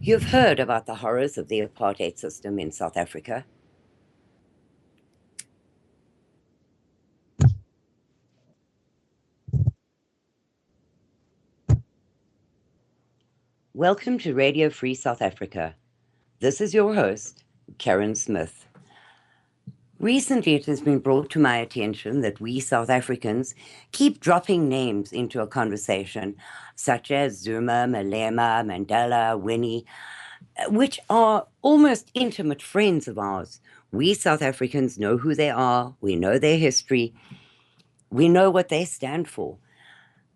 You've heard about the horrors of the apartheid system in South Africa. Welcome to Radio Free South Africa. This is your host, Karen Smith. Recently, it has been brought to my attention that we South Africans keep dropping names into a conversation, such as Zuma, Malema, Mandela, Winnie, which are almost intimate friends of ours. We South Africans know who they are, we know their history, we know what they stand for.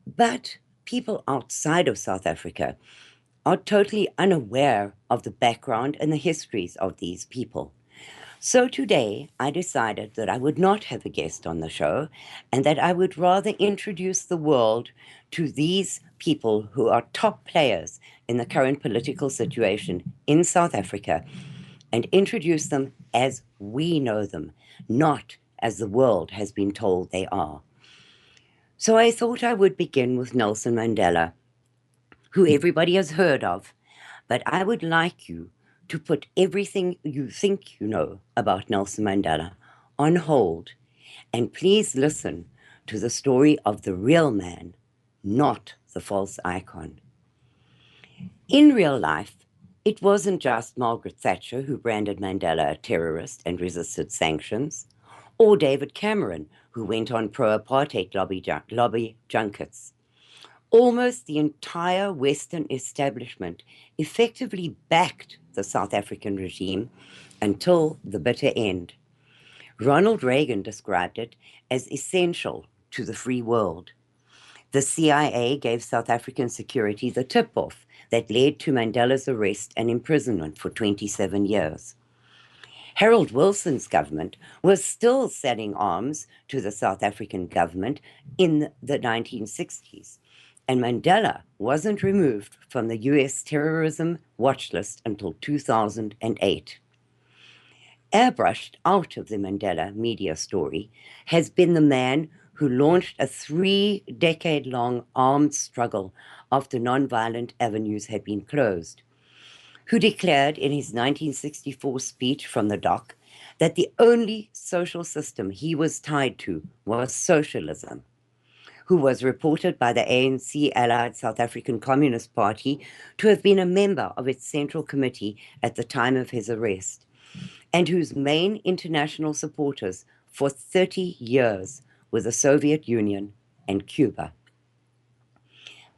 But people outside of South Africa are totally unaware of the background and the histories of these people. So today, I decided that I would not have a guest on the show and that I would rather introduce the world to these people who are top players in the current political situation in South Africa and introduce them as we know them, not as the world has been told they are. So I thought I would begin with Nelson Mandela, who everybody has heard of, but I would like you to put everything you think you know about Nelson Mandela on hold and please listen to the story of the real man, not the false icon. In real life, it wasn't just Margaret Thatcher who branded Mandela a terrorist and resisted sanctions, or David Cameron who went on pro-apartheid lobby junkets. Almost the entire Western establishment effectively backed the South African regime until the bitter end. Ronald Reagan described it as essential to the free world. The CIA gave South African security the tip-off that led to Mandela's arrest and imprisonment for 27 years. Harold Wilson's government was still selling arms to the South African government in the 1960s, and Mandela wasn't removed from the US terrorism watch list until 2008. Airbrushed out of the Mandela media story has been the man who launched a 3-decade-long armed struggle after nonviolent avenues had been closed, who declared in his 1964 speech from the dock that the only social system he was tied to was socialism, who was reported by the ANC-allied South African Communist Party to have been a member of its Central Committee at the time of his arrest, and whose main international supporters for 30 years were the Soviet Union and Cuba.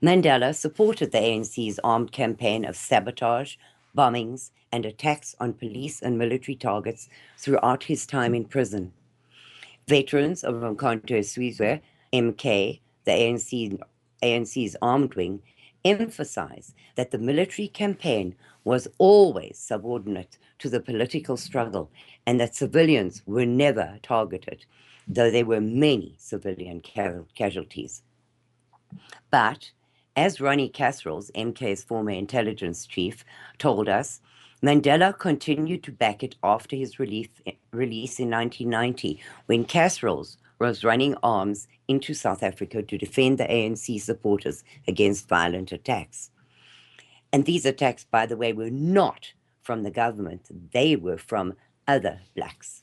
Mandela supported the ANC's armed campaign of sabotage, bombings, and attacks on police and military targets throughout his time in prison. Veterans of Umkhonto Sizwe, MK, the ANC's armed wing, emphasize that the military campaign was always subordinate to the political struggle and that civilians were never targeted, though there were many civilian casualties. But, as Ronnie Casserols, MK's former intelligence chief, told us, Mandela continued to back it after his release in 1990, when Casserols was running arms into South Africa to defend the ANC supporters against violent attacks. And these attacks, by the way, were not from the government. They were from other blacks.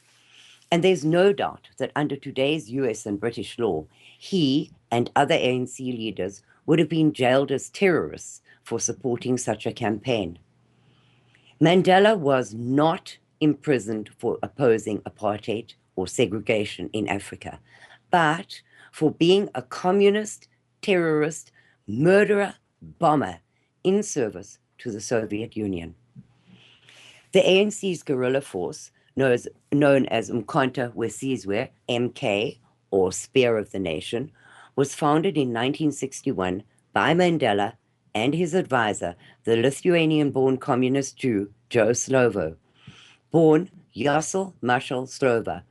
And there's no doubt that under today's US and British law, he and other ANC leaders would have been jailed as terrorists for supporting such a campaign. Mandela was not imprisoned for opposing apartheid or segregation in Africa, but for being a communist, terrorist, murderer, bomber in service to the Soviet Union. The ANC's guerrilla force, known as Umkhonto Sizwe, MK, or Spear of the Nation, was founded in 1961 by Mandela and his advisor, the Lithuanian-born communist Jew, Joe Slovo, born Yassel Marshal Slovo,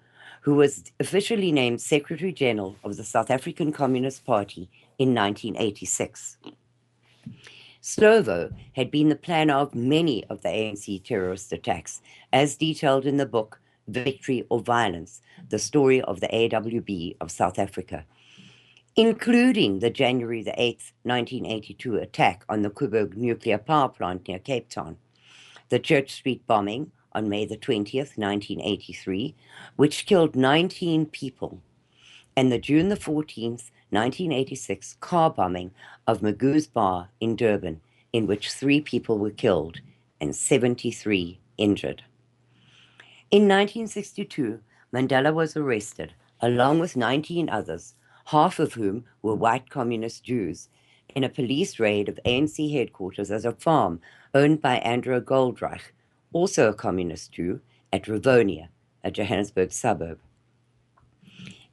who was officially named Secretary General of the South African Communist Party in 1986. Slovo had been the planner of many of the ANC terrorist attacks, as detailed in the book Victory or Violence, the story of the AWB of South Africa, including the January the 8th, 1982 attack on the Koeberg nuclear power plant near Cape Town. The Church Street bombing on May the 20th, 1983, which killed 19 people, and the June the 14th, 1986 car bombing of Magoo's Bar in Durban, in which 3 people were killed and 73 injured. In 1962, Mandela was arrested, along with 19 others, half of whom were white communist Jews, in a police raid of ANC headquarters at a farm owned by Andrew Goldreich, also a communist Jew, at Rivonia, a Johannesburg suburb.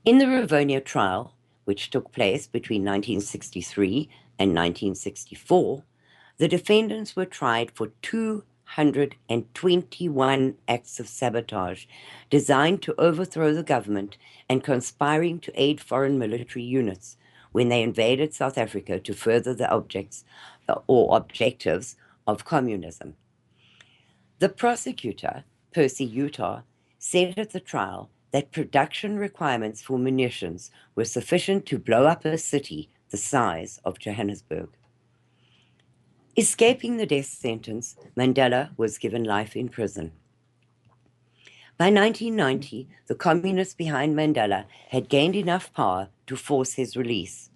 In the Rivonia trial, which took place between 1963 and 1964, the defendants were tried for 221 acts of sabotage designed to overthrow the government and conspiring to aid foreign military units when they invaded South Africa to further the objectives of communism. The prosecutor, Percy Utah, said at the trial that production requirements for munitions were sufficient to blow up a city the size of Johannesburg. Escaping the death sentence, Mandela was given life in prison. By 1990, the communists behind Mandela had gained enough power to force his release.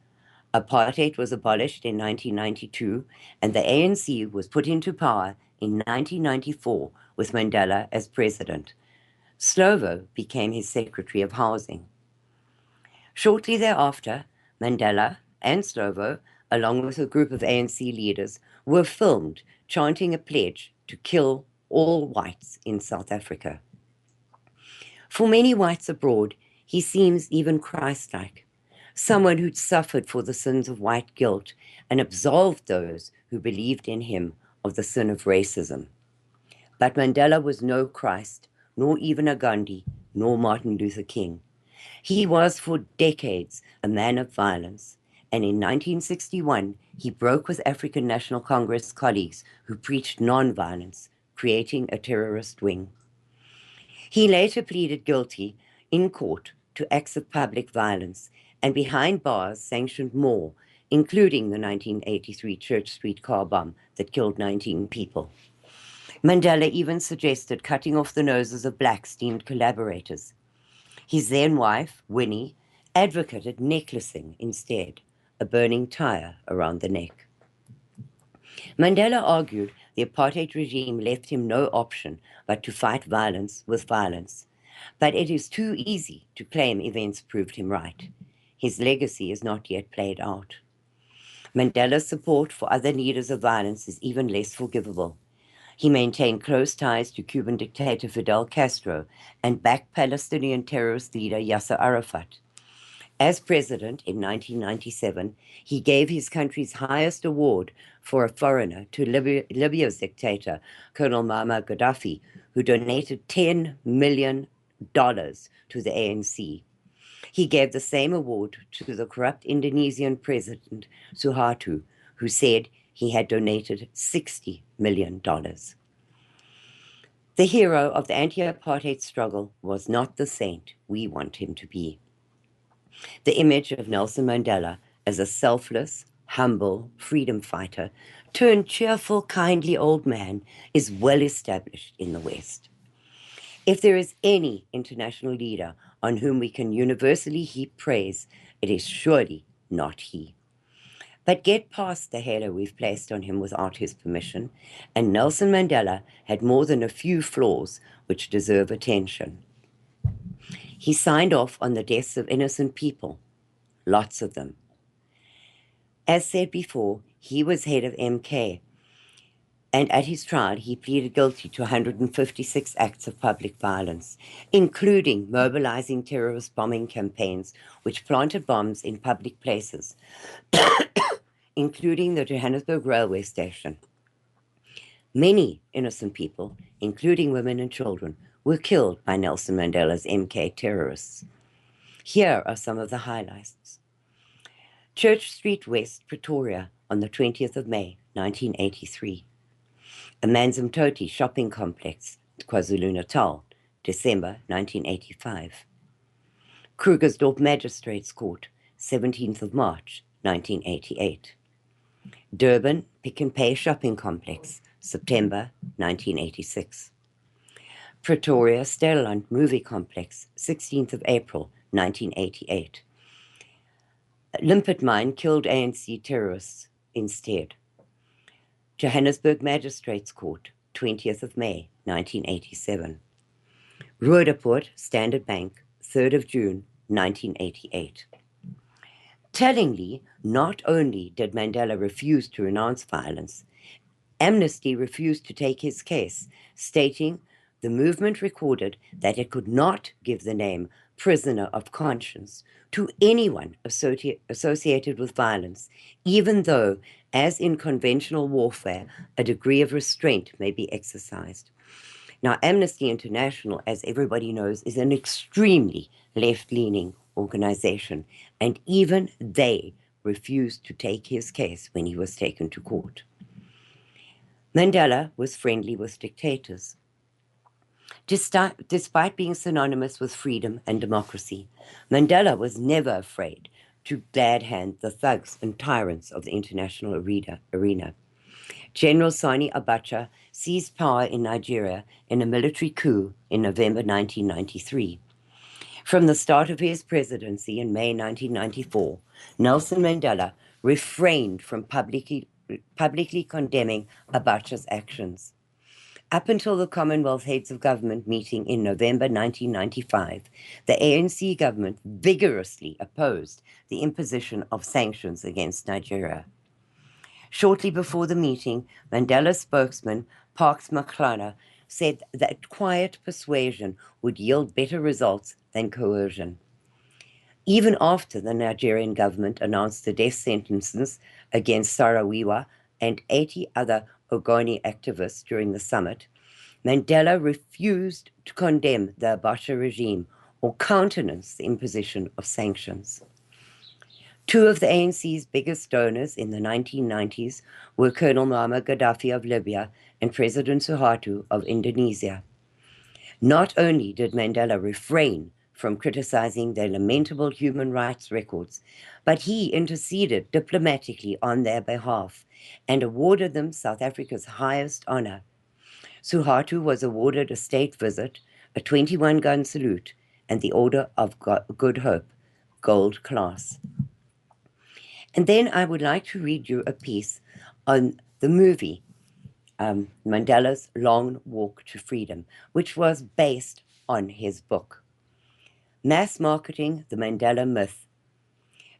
Apartheid was abolished in 1992, and the ANC was put into power in 1994 with Mandela as president. Slovo became his Secretary of Housing. Shortly thereafter, Mandela and Slovo, along with a group of ANC leaders, were filmed chanting a pledge to kill all whites in South Africa. For many whites abroad, he seems even Christ-like, someone who'd suffered for the sins of white guilt and absolved those who believed in him of the sin of racism. But Mandela was no Christ, nor even a Gandhi, nor Martin Luther King. He was for decades a man of violence, and in 1961 he broke with African National Congress colleagues who preached nonviolence, creating a terrorist wing. He later pleaded guilty in court to acts of public violence, and behind bars sanctioned more, including the 1983 Church Street car bomb that killed 19 people. Mandela even suggested cutting off the noses of blacks deemed collaborators. His then wife, Winnie, advocated necklacing instead, a burning tire around the neck. Mandela argued the apartheid regime left him no option but to fight violence with violence. But it is too easy to claim events proved him right. His legacy is not yet played out. Mandela's support for other leaders of violence is even less forgivable. He maintained close ties to Cuban dictator Fidel Castro and backed Palestinian terrorist leader Yasser Arafat. As president in 1997, he gave his country's highest award for a foreigner to Libya's dictator, Colonel Muammar Gaddafi, who donated $10 million to the ANC. He gave the same award to the corrupt Indonesian president, Suharto, who said he had donated $60 million. The hero of the anti-apartheid struggle was not the saint we want him to be. The image of Nelson Mandela as a selfless, humble freedom fighter turned cheerful, kindly old man is well established in the West. If there is any international leader on whom we can universally heap praise, it is surely not he. But get past the halo we've placed on him without his permission, and Nelson Mandela had more than a few flaws which deserve attention. He signed off on the deaths of innocent people, lots of them. As said before, he was head of MK, and at his trial he pleaded guilty to 156 acts of public violence, including mobilizing terrorist bombing campaigns which planted bombs in public places, including the Johannesburg railway station. Many innocent people, including women and children, were killed by Nelson Mandela's MK terrorists. Here are some of the highlights. Church Street West, Pretoria, on the 20th of May, 1983. Amanzimtoti Shopping Complex, KwaZulu-Natal, December 1985. Krugersdorp Magistrates Court, 17th of March, 1988. Durban Pick and Pay Shopping Complex, September 1986. Pretoria Stellenland Movie Complex, 16th of April 1988. Limpet mine killed ANC terrorists instead. Johannesburg Magistrates Court, 20th of May 1987. Roodepoort Standard Bank, 3rd of June 1988. Tellingly, not only did Mandela refuse to renounce violence, Amnesty refused to take his case, stating the movement recorded that it could not give the name prisoner of conscience to anyone associated with violence, even though, as in conventional warfare, a degree of restraint may be exercised. Now, Amnesty International, as everybody knows, is an extremely left-leaning organization, and even they refused to take his case when he was taken to court. Mandela was friendly with dictators. Despite being synonymous with freedom and democracy, Mandela was never afraid to glad hand the thugs and tyrants of the international arena. General Sani Abacha seized power in Nigeria in a military coup in November 1993. From the start of his presidency in May 1994, Nelson Mandela refrained from publicly condemning Abacha's actions. Up until the Commonwealth Heads of Government meeting in November 1995, the ANC government vigorously opposed the imposition of sanctions against Nigeria. Shortly before the meeting, Mandela's spokesman, Parks Makhlara, said that quiet persuasion would yield better results than coercion. Even after the Nigerian government announced the death sentences against Sarawiwa and 80 other Ogoni activists during the summit, Mandela refused to condemn the Abacha regime or countenance the imposition of sanctions. Two of the ANC's biggest donors in the 1990s were Colonel Muammar Gaddafi of Libya and President Suharto of Indonesia. Not only did Mandela refrain from criticizing their lamentable human rights records, but he interceded diplomatically on their behalf and awarded them South Africa's highest honor. Suharto was awarded a state visit, a 21-gun salute, and the Order of Good Hope, Gold Class. And then I would like to read you a piece on the movie, Mandela's Long Walk to Freedom, which was based on his book. Mass Marketing, the Mandela Myth.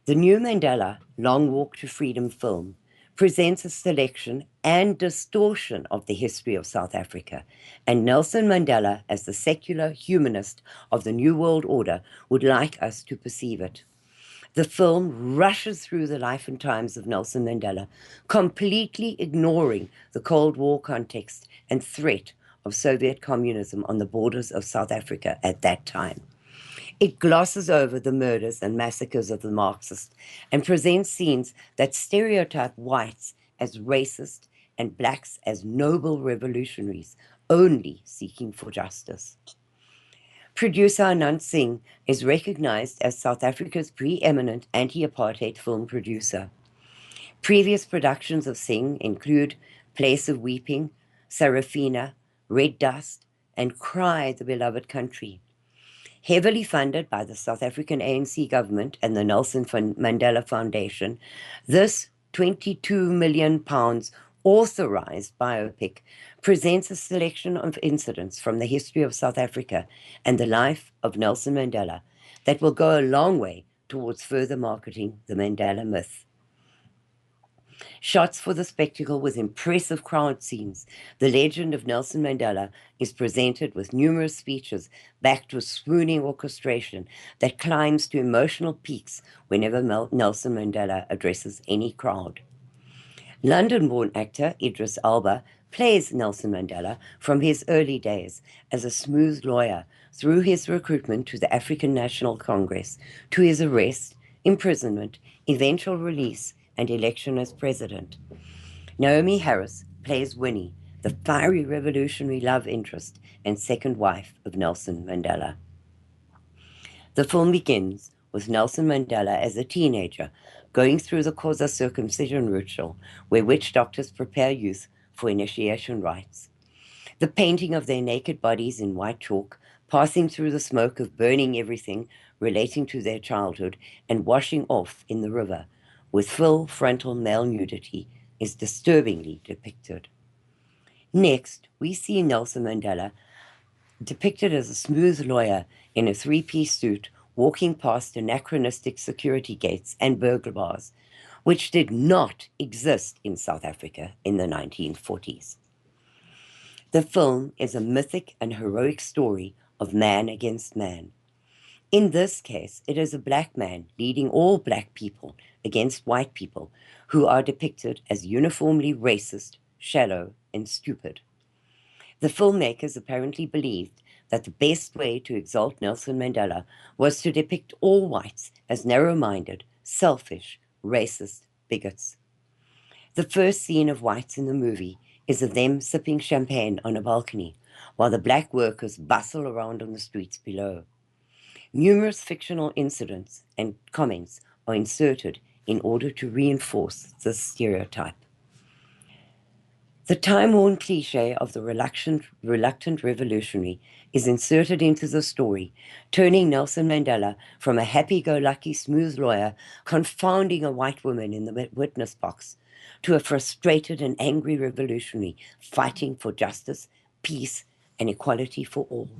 The new Mandela Long Walk to Freedom film presents a selection and distortion of the history of South Africa, and Nelson Mandela, as the secular humanist of the New World Order, would like us to perceive it. The film rushes through the life and times of Nelson Mandela, completely ignoring the Cold War context and threat of Soviet communism on the borders of South Africa at that time. It glosses over the murders and massacres of the Marxists and presents scenes that stereotype whites as racist and blacks as noble revolutionaries, only seeking for justice. Producer Anand Singh is recognized as South Africa's preeminent anti-apartheid film producer. Previous productions of Singh include Place of Weeping, Sarafina, Red Dust, and Cry, the Beloved Country. Heavily funded by the South African ANC government and the Nelson Mandela Foundation, this £22 million authorized biopic presents a selection of incidents from the history of South Africa and the life of Nelson Mandela that will go a long way towards further marketing the Mandela myth. Shots for the spectacle with impressive crowd scenes, the legend of Nelson Mandela is presented with numerous speeches backed with swooning orchestration that climbs to emotional peaks whenever Nelson Mandela addresses any crowd. London-born actor Idris Elba plays Nelson Mandela from his early days as a smooth lawyer through his recruitment to the African National Congress, to his arrest, imprisonment, eventual release, and election as president. Naomi Harris plays Winnie, the fiery revolutionary love interest and second wife of Nelson Mandela. The film begins with Nelson Mandela as a teenager going through the Xhosa circumcision ritual, where witch doctors prepare youth for initiation rites. The painting of their naked bodies in white chalk, passing through the smoke of burning everything relating to their childhood and washing off in the river with full frontal male nudity is disturbingly depicted. Next, we see Nelson Mandela depicted as a smooth lawyer in a three-piece suit walking past anachronistic security gates and burglar bars, which did not exist in South Africa in the 1940s. The film is a mythic and heroic story of man against man. In this case, it is a black man leading all black people against white people who are depicted as uniformly racist, shallow, and stupid. The filmmakers apparently believed that the best way to exalt Nelson Mandela was to depict all whites as narrow-minded, selfish, racist bigots. The first scene of whites in the movie is of them sipping champagne on a balcony, while the black workers bustle around on the streets below. Numerous fictional incidents and comments are inserted in order to reinforce this stereotype. The time-worn cliché of the reluctant revolutionary is inserted into the story, turning Nelson Mandela from a happy-go-lucky smooth lawyer confounding a white woman in the witness box to a frustrated and angry revolutionary fighting for justice, peace, and equality for all.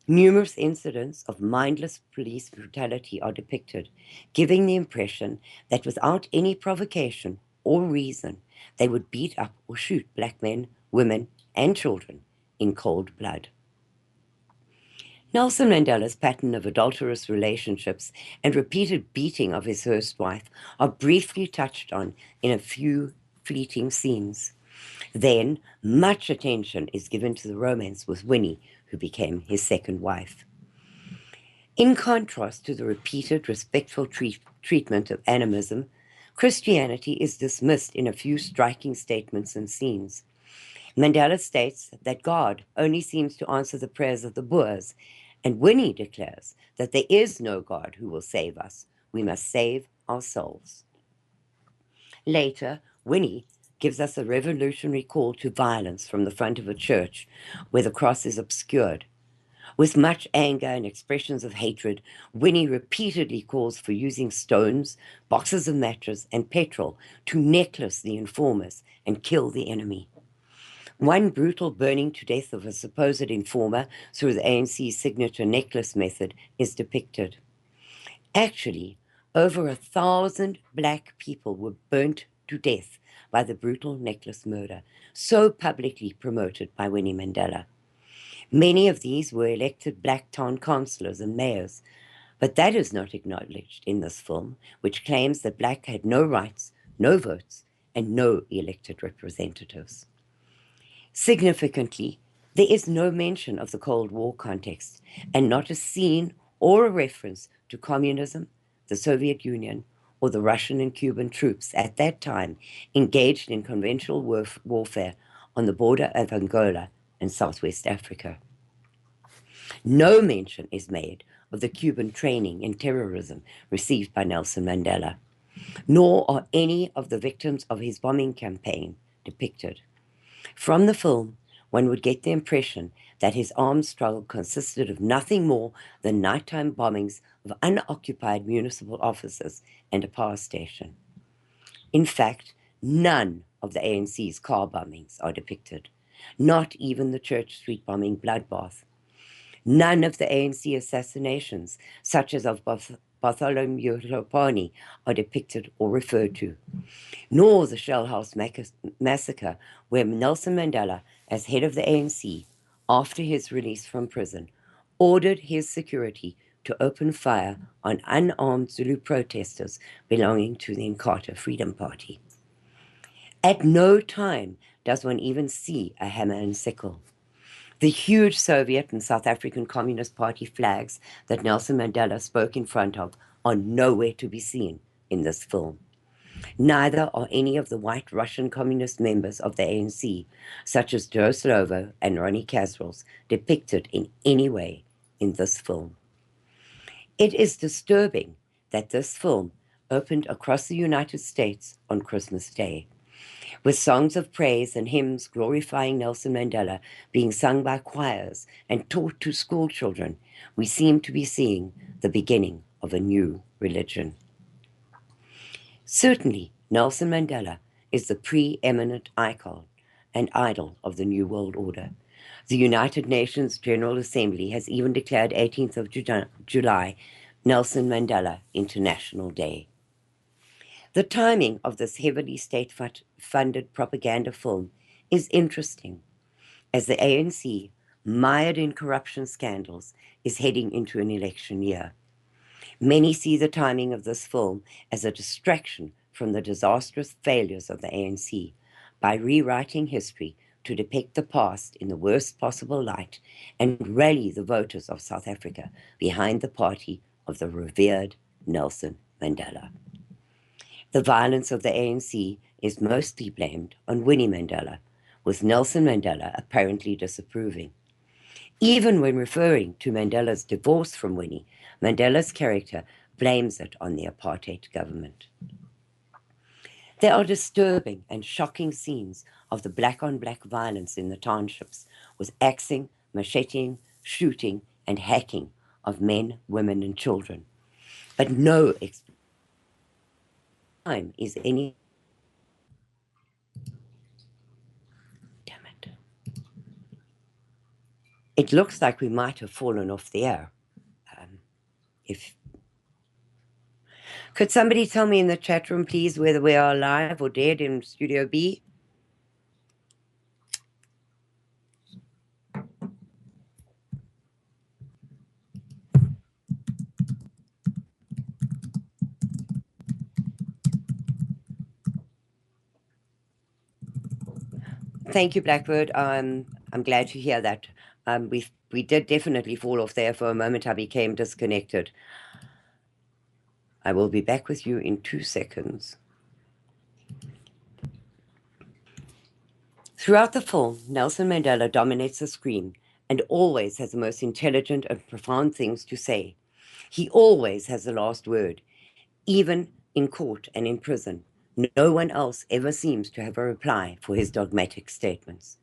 Numerous incidents of mindless police brutality are depicted, giving the impression that without any provocation or reason, they would beat up or shoot black men, women, and children in cold blood. Nelson Mandela's pattern of adulterous relationships and repeated beating of his first wife are briefly touched on in a few fleeting scenes. Then, much attention is given to the romance with Winnie, who became his second wife. In contrast to the repeated respectful treatment of animism, Christianity is dismissed in a few striking statements and scenes. Mandela states that God only seems to answer the prayers of the Boers, and Winnie declares that there is no God who will save us. We must save ourselves. Later, Winnie gives us a revolutionary call to violence from the front of a church where the cross is obscured. With much anger and expressions of hatred, Winnie repeatedly calls for using stones, boxes of matches, and petrol to necklace the informers and kill the enemy. One brutal burning to death of a supposed informer through the ANC's signature necklace method is depicted. Actually, over 1,000 black people were burnt to death by the brutal necklace murder, so publicly promoted by Winnie Mandela. Many of these were elected black town councillors and mayors, but that is not acknowledged in this film, which claims that black had no rights, no votes, and no elected representatives. Significantly, there is no mention of the Cold War context, and not a scene or a reference to communism, the Soviet Union, or the Russian and Cuban troops at that time engaged in conventional warfare on the border of Angola and Southwest Africa. No mention is made of the Cuban training in terrorism received by Nelson Mandela, nor are any of the victims of his bombing campaign depicted. From the film, one would get the impression that his armed struggle consisted of nothing more than nighttime bombings of unoccupied municipal offices and a power station. In fact, none of the ANC's car bombings are depicted, not even the Church Street bombing bloodbath. None of the ANC assassinations, such as of Bartholomew Lopani, are depicted or referred to, nor the Shell House massacre, where Nelson Mandela, as head of the ANC, after his release from prison, ordered his security to open fire on unarmed Zulu protesters belonging to the Inkatha Freedom Party. At no time does one even see a hammer and sickle. The huge Soviet and South African Communist Party flags that Nelson Mandela spoke in front of are nowhere to be seen in this film. Neither are any of the white Russian communist members of the ANC, such as Joe Slovo and Ronnie Kasrils, depicted in any way in this film. It is disturbing that this film opened across the United States on Christmas Day, With songs of praise and hymns glorifying Nelson Mandela being sung by choirs and taught to school children, we seem to be seeing the beginning of a new religion. Certainly, Nelson Mandela is the preeminent icon and idol of the New World Order. The United Nations General Assembly has even declared 18th of July Nelson Mandela International Day. The timing of this heavily state-funded propaganda film is interesting, as the ANC, mired in corruption scandals, is heading into an election year. Many see the timing of this film as a distraction from the disastrous failures of the ANC by rewriting history to depict the past in the worst possible light and rally the voters of South Africa behind the party of the revered Nelson Mandela. The violence of the ANC is mostly blamed on Winnie Mandela, with Nelson Mandela apparently disapproving. Even when referring to Mandela's divorce from Winnie, Mandela's character blames it on the apartheid government. There are disturbing and shocking scenes of the black-on-black violence in the townships, with axing, macheting, shooting, and hacking of men, women, and children. But no time is any. Damn it. It looks like we might have fallen off the air. Could somebody tell me in the chat room, please, whether we are live or dead in Studio B? Thank you, Blackbird. I'm glad to hear that. We did definitely fall off there for a moment. I became disconnected. I will be back with you in 2 seconds. Throughout the film, Nelson Mandela dominates the screen and always has the most intelligent and profound things to say. He always has the last word, even in court and in prison. No one else ever seems to have a reply for his dogmatic statements.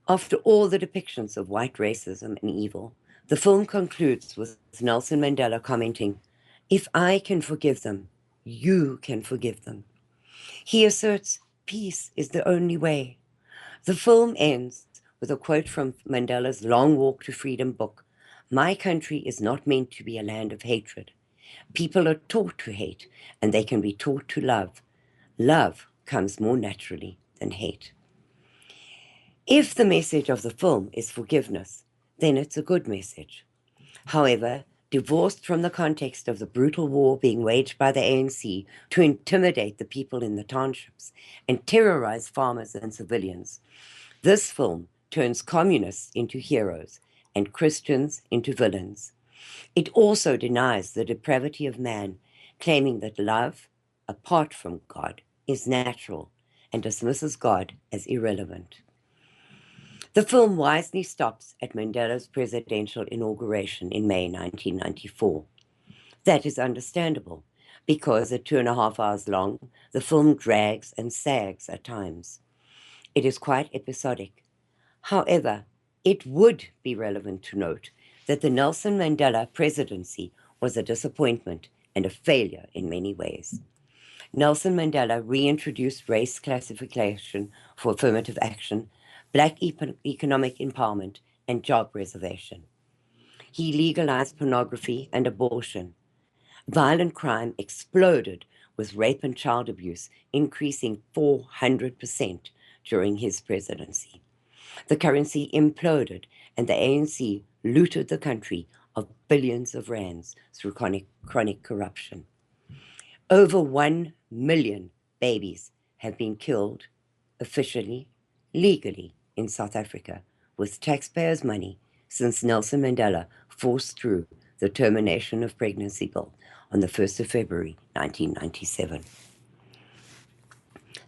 After all the depictions of white racism and evil, the film concludes with Nelson Mandela commenting, "If I can forgive them, you can forgive them." He asserts peace is the only way. The film ends with a quote from Mandela's Long Walk to Freedom book, "My country is not meant to be a land of hatred. People are taught to hate, and they can be taught to love. Love comes more naturally than hate." If the message of the film is forgiveness, then it's a good message. However, divorced from the context of the brutal war being waged by the ANC to intimidate the people in the townships and terrorize farmers and civilians, this film turns communists into heroes and Christians into villains. It also denies the depravity of man, claiming that love, apart from God, is natural and dismisses God as irrelevant. The film wisely stops at Mandela's presidential inauguration in May 1994. That is understandable, because at 2.5 hours long, the film drags and sags at times. It is quite episodic. However, it would be relevant to note that the Nelson Mandela presidency was a disappointment and a failure in many ways. Nelson Mandela reintroduced race classification for affirmative action, black economic empowerment, and job reservation. He legalized pornography and abortion. Violent crime exploded, with rape and child abuse increasing 400% during his presidency. The currency imploded, and the ANC looted the country of billions of rands through chronic corruption. Over 1 million babies have been killed, officially, legally, in South Africa, with taxpayers' money, since Nelson Mandela forced through the termination of pregnancy bill on the 1st of February 1997.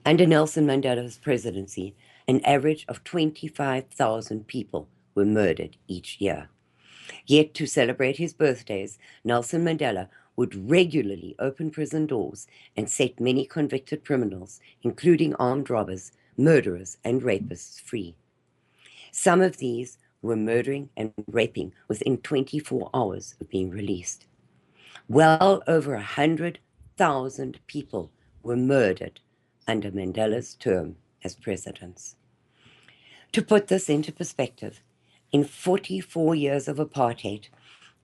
Under Nelson Mandela's presidency, an average of 25,000 people were murdered each year. Yet, to celebrate his birthdays, Nelson Mandela would regularly open prison doors and set many convicted criminals, including armed robbers, murderers, and rapists, free. Some of these were murdering and raping within 24 hours of being released. Well over 100,000 people were murdered under Mandela's term as president. To put this into perspective, in 44 years of apartheid,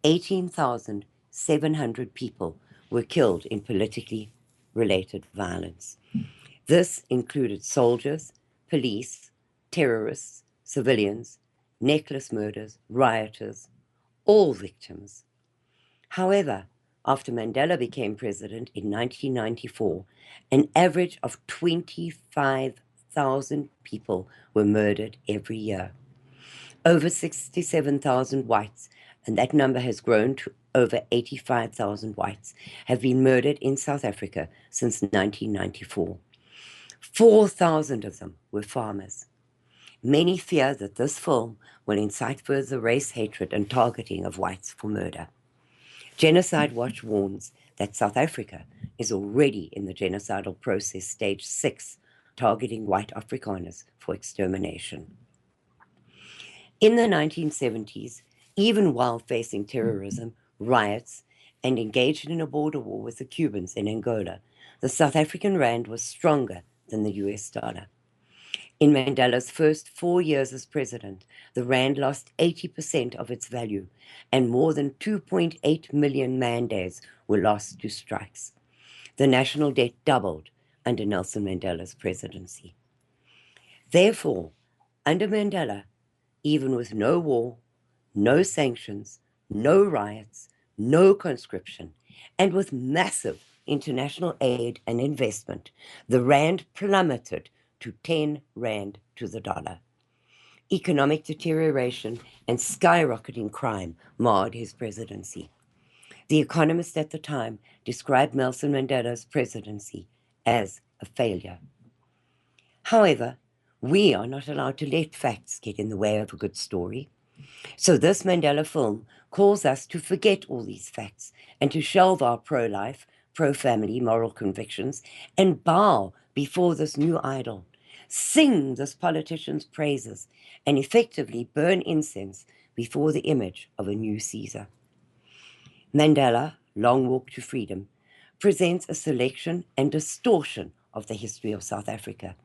18,700 people were killed in politically related violence. This included soldiers, police, terrorists, civilians, necklace murders, rioters, all victims. However, after Mandela became president in 1994, an average of 25,000 people were murdered every year. Over 67,000 whites, and that number has grown to over 85,000 whites, have been murdered in South Africa since 1994. 4,000 of them were farmers. Many fear that this film will incite further race hatred and targeting of whites for murder. Genocide Watch warns that South Africa is already in the genocidal process stage 6, targeting white Afrikaners for extermination. In the 1970s, even while facing terrorism, riots, and engaged in a border war with the Cubans in Angola, the South African rand was stronger than the US dollar. In Mandela's first 4 years as president, the rand lost 80% of its value, and more than 2.8 million man-days were lost to strikes. The national debt doubled under Nelson Mandela's presidency. Therefore, under Mandela, even with no war, no sanctions, no riots, no conscription, and with massive international aid and investment, the rand plummeted to 10 rand to the dollar. Economic deterioration and skyrocketing crime marred his presidency. The Economist at the time described Nelson Mandela's presidency as a failure. However, we are not allowed to let facts get in the way of a good story. So this Mandela film calls us to forget all these facts and to shelve our pro-life, pro-family moral convictions and bow before this new idol, sing this politician's praises, and effectively burn incense before the image of a new Caesar. Mandela, Long Walk to Freedom, presents a selection and distortion of the history of South Africa.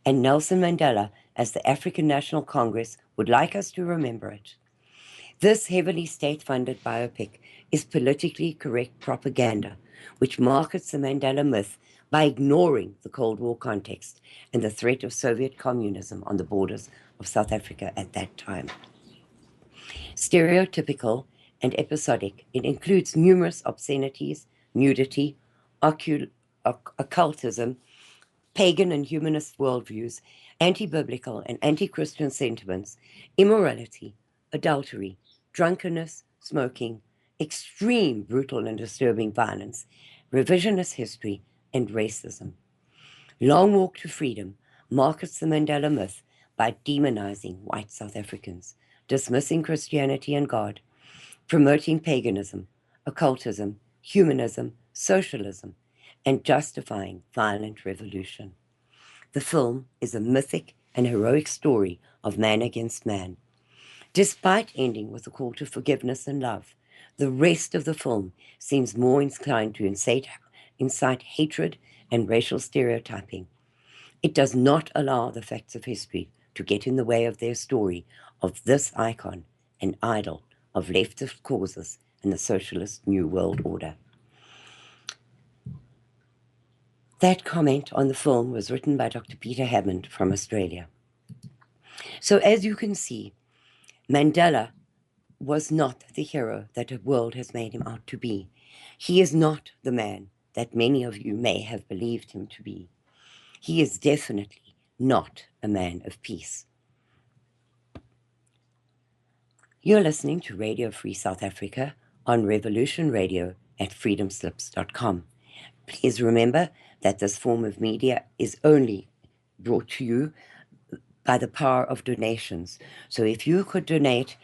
And Nelson Mandela, as the African National Congress, would like us to remember it. This heavily state-funded biopic is politically correct propaganda, which markets the Mandela myth by ignoring the Cold War context and the threat of Soviet communism on the borders of South Africa at that time. Stereotypical and episodic, it includes numerous obscenities, nudity, occultism, pagan and humanist worldviews, anti-biblical and anti-Christian sentiments, immorality, adultery, drunkenness, smoking, extreme, brutal and disturbing violence, revisionist history, and racism. Long Walk to Freedom markets the Mandela myth by demonizing white South Africans, dismissing Christianity and God, promoting paganism, occultism, humanism, socialism, and justifying violent revolution. The film is a mythic and heroic story of man against man. Despite ending with a call to forgiveness and love, the rest of the film seems more inclined to incite hatred and racial stereotyping. It does not allow the facts of history to get in the way of their story of this icon and idol of leftist causes and the socialist New World Order. That comment on the film was written by Dr. Peter Hammond from Australia. So as you can see, Mandela was not the hero that the world has made him out to be. He is not the man that many of you may have believed him to be. He is definitely not a man of peace. You're listening to Radio Free South Africa on Revolution Radio at freedomslips.com. Please remember that this form of media is only brought to you by the power of donations. So if you could donate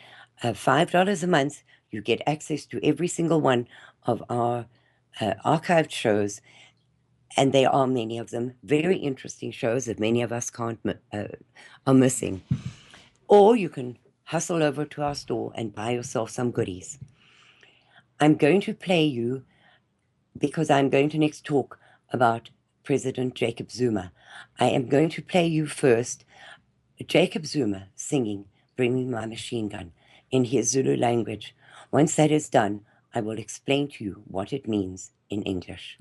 $5 a month, you get access to every single one of our archived shows, and there are many of them, very interesting shows that many of us are missing. Or you can hustle over to our store and buy yourself some goodies. I'm going to play you, because I'm going to next talk about President Jacob Zuma. I am going to play you first Jacob Zuma singing Bring Me My Machine Gun in his Zulu language. Once that is done, I will explain to you what it means in English.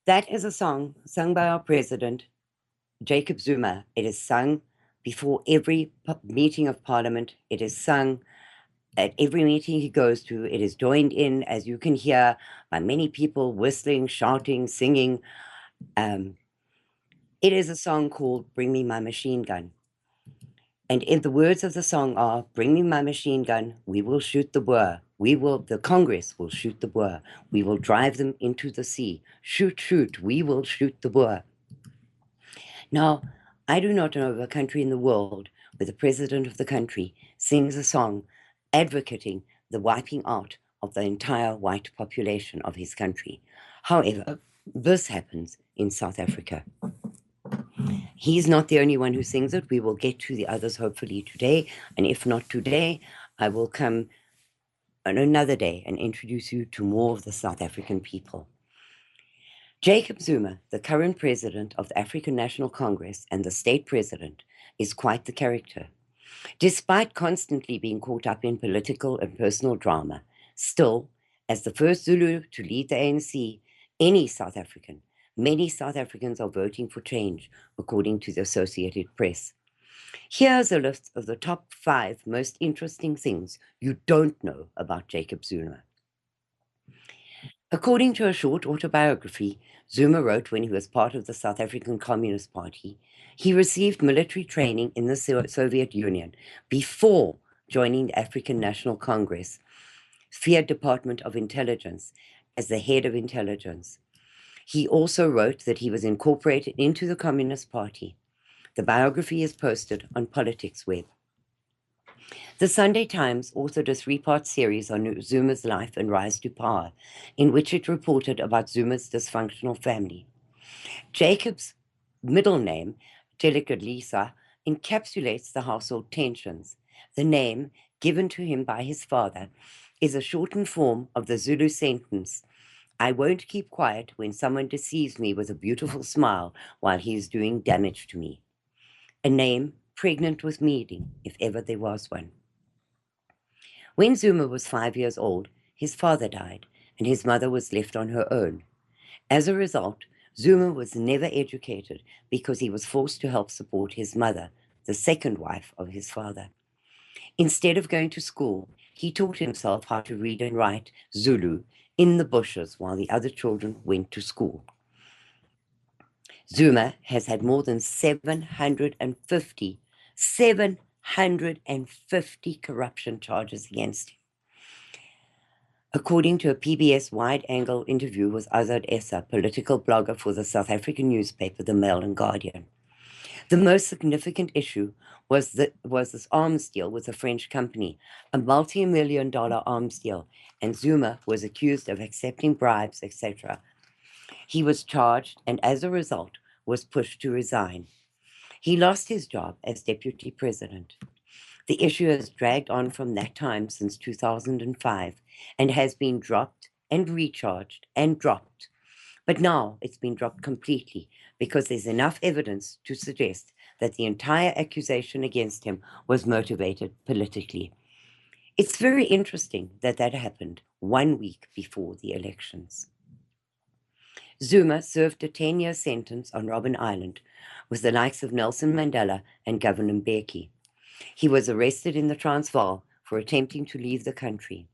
That is a song sung by our president, Jacob Zuma. It is sung before every meeting of parliament. It is sung at every meeting he goes to. It is joined in, as you can hear, by many people whistling, shouting, singing. It is a song called Bring Me My Machine Gun. And in the words of the song are, bring me my machine gun, we will shoot the Boer. The Congress will shoot the Boer. We will drive them into the sea. Shoot, shoot, we will shoot the Boer. Now, I do not know of a country in the world where the president of the country sings a song advocating the wiping out of the entire white population of his country. However, this happens in South Africa. He's not the only one who sings it. We will get to the others hopefully today. And if not today, I will come on another day and introduce you to more of the South African people. Jacob Zuma, the current president of the African National Congress and the state president, is quite the character. Despite constantly being caught up in political and personal drama, still, as the first Zulu to lead the ANC, many South Africans are voting for change, according to the Associated Press. Here's a list of the top 5 most interesting things you don't know about Jacob Zuma. According to a short autobiography Zuma wrote when he was part of the South African Communist Party, he received military training in the Soviet Union before joining the African National Congress, Fiat Department of Intelligence, as the head of intelligence. He also wrote that he was incorporated into the Communist Party. The biography is posted on Politics Web. The Sunday Times authored a three-part series on Zuma's life and rise to power, in which it reported about Zuma's dysfunctional family. Jacob's middle name, Lisa, encapsulates the household tensions. The name, given to him by his father, is a shortened form of the Zulu sentence, "I won't keep quiet when someone deceives me with a beautiful smile while he is doing damage to me." A name pregnant with meaning, if ever there was one. When Zuma was 5 years old, his father died, and his mother was left on her own. As a result, Zuma was never educated because he was forced to help support his mother, the second wife of his father. Instead of going to school, he taught himself how to read and write Zulu in the bushes while the other children went to school. Zuma has had more than 750 corruption charges against him. According to a PBS wide-angle interview with Azad Essa, political blogger for the South African newspaper The Mail and Guardian, the most significant issue was this arms deal with a French company, a multi-million-dollar arms deal, and Zuma was accused of accepting bribes, etc. He was charged and, as a result, was pushed to resign. He lost his job as deputy president. The issue has dragged on from that time since 2005 and has been dropped and recharged and dropped. But now it's been dropped completely because there's enough evidence to suggest that the entire accusation against him was motivated politically. It's very interesting that that happened 1 week before the elections. Zuma served a 10-year sentence on Robben Island with the likes of Nelson Mandela and Governor Mbeki. He was arrested in the Transvaal for attempting to leave the country.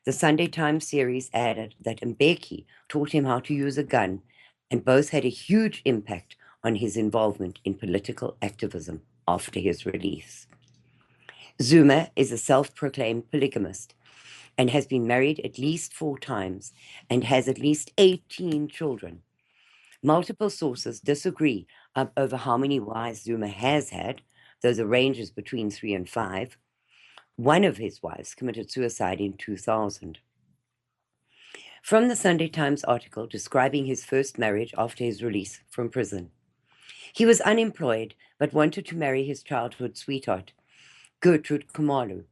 The Sunday Times series added that Mbeki taught him how to use a gun, and both had a huge impact on his involvement in political activism after his release. Zuma is a self-proclaimed polygamist and has been married at least 4 times and has at least 18 children. Multiple sources disagree over how many wives Zuma has had, though the range is between 3 and 5. One of his wives committed suicide in 2000. From the Sunday Times article describing his first marriage after his release from prison. He was unemployed but wanted to marry his childhood sweetheart, Gertrude Khumalo.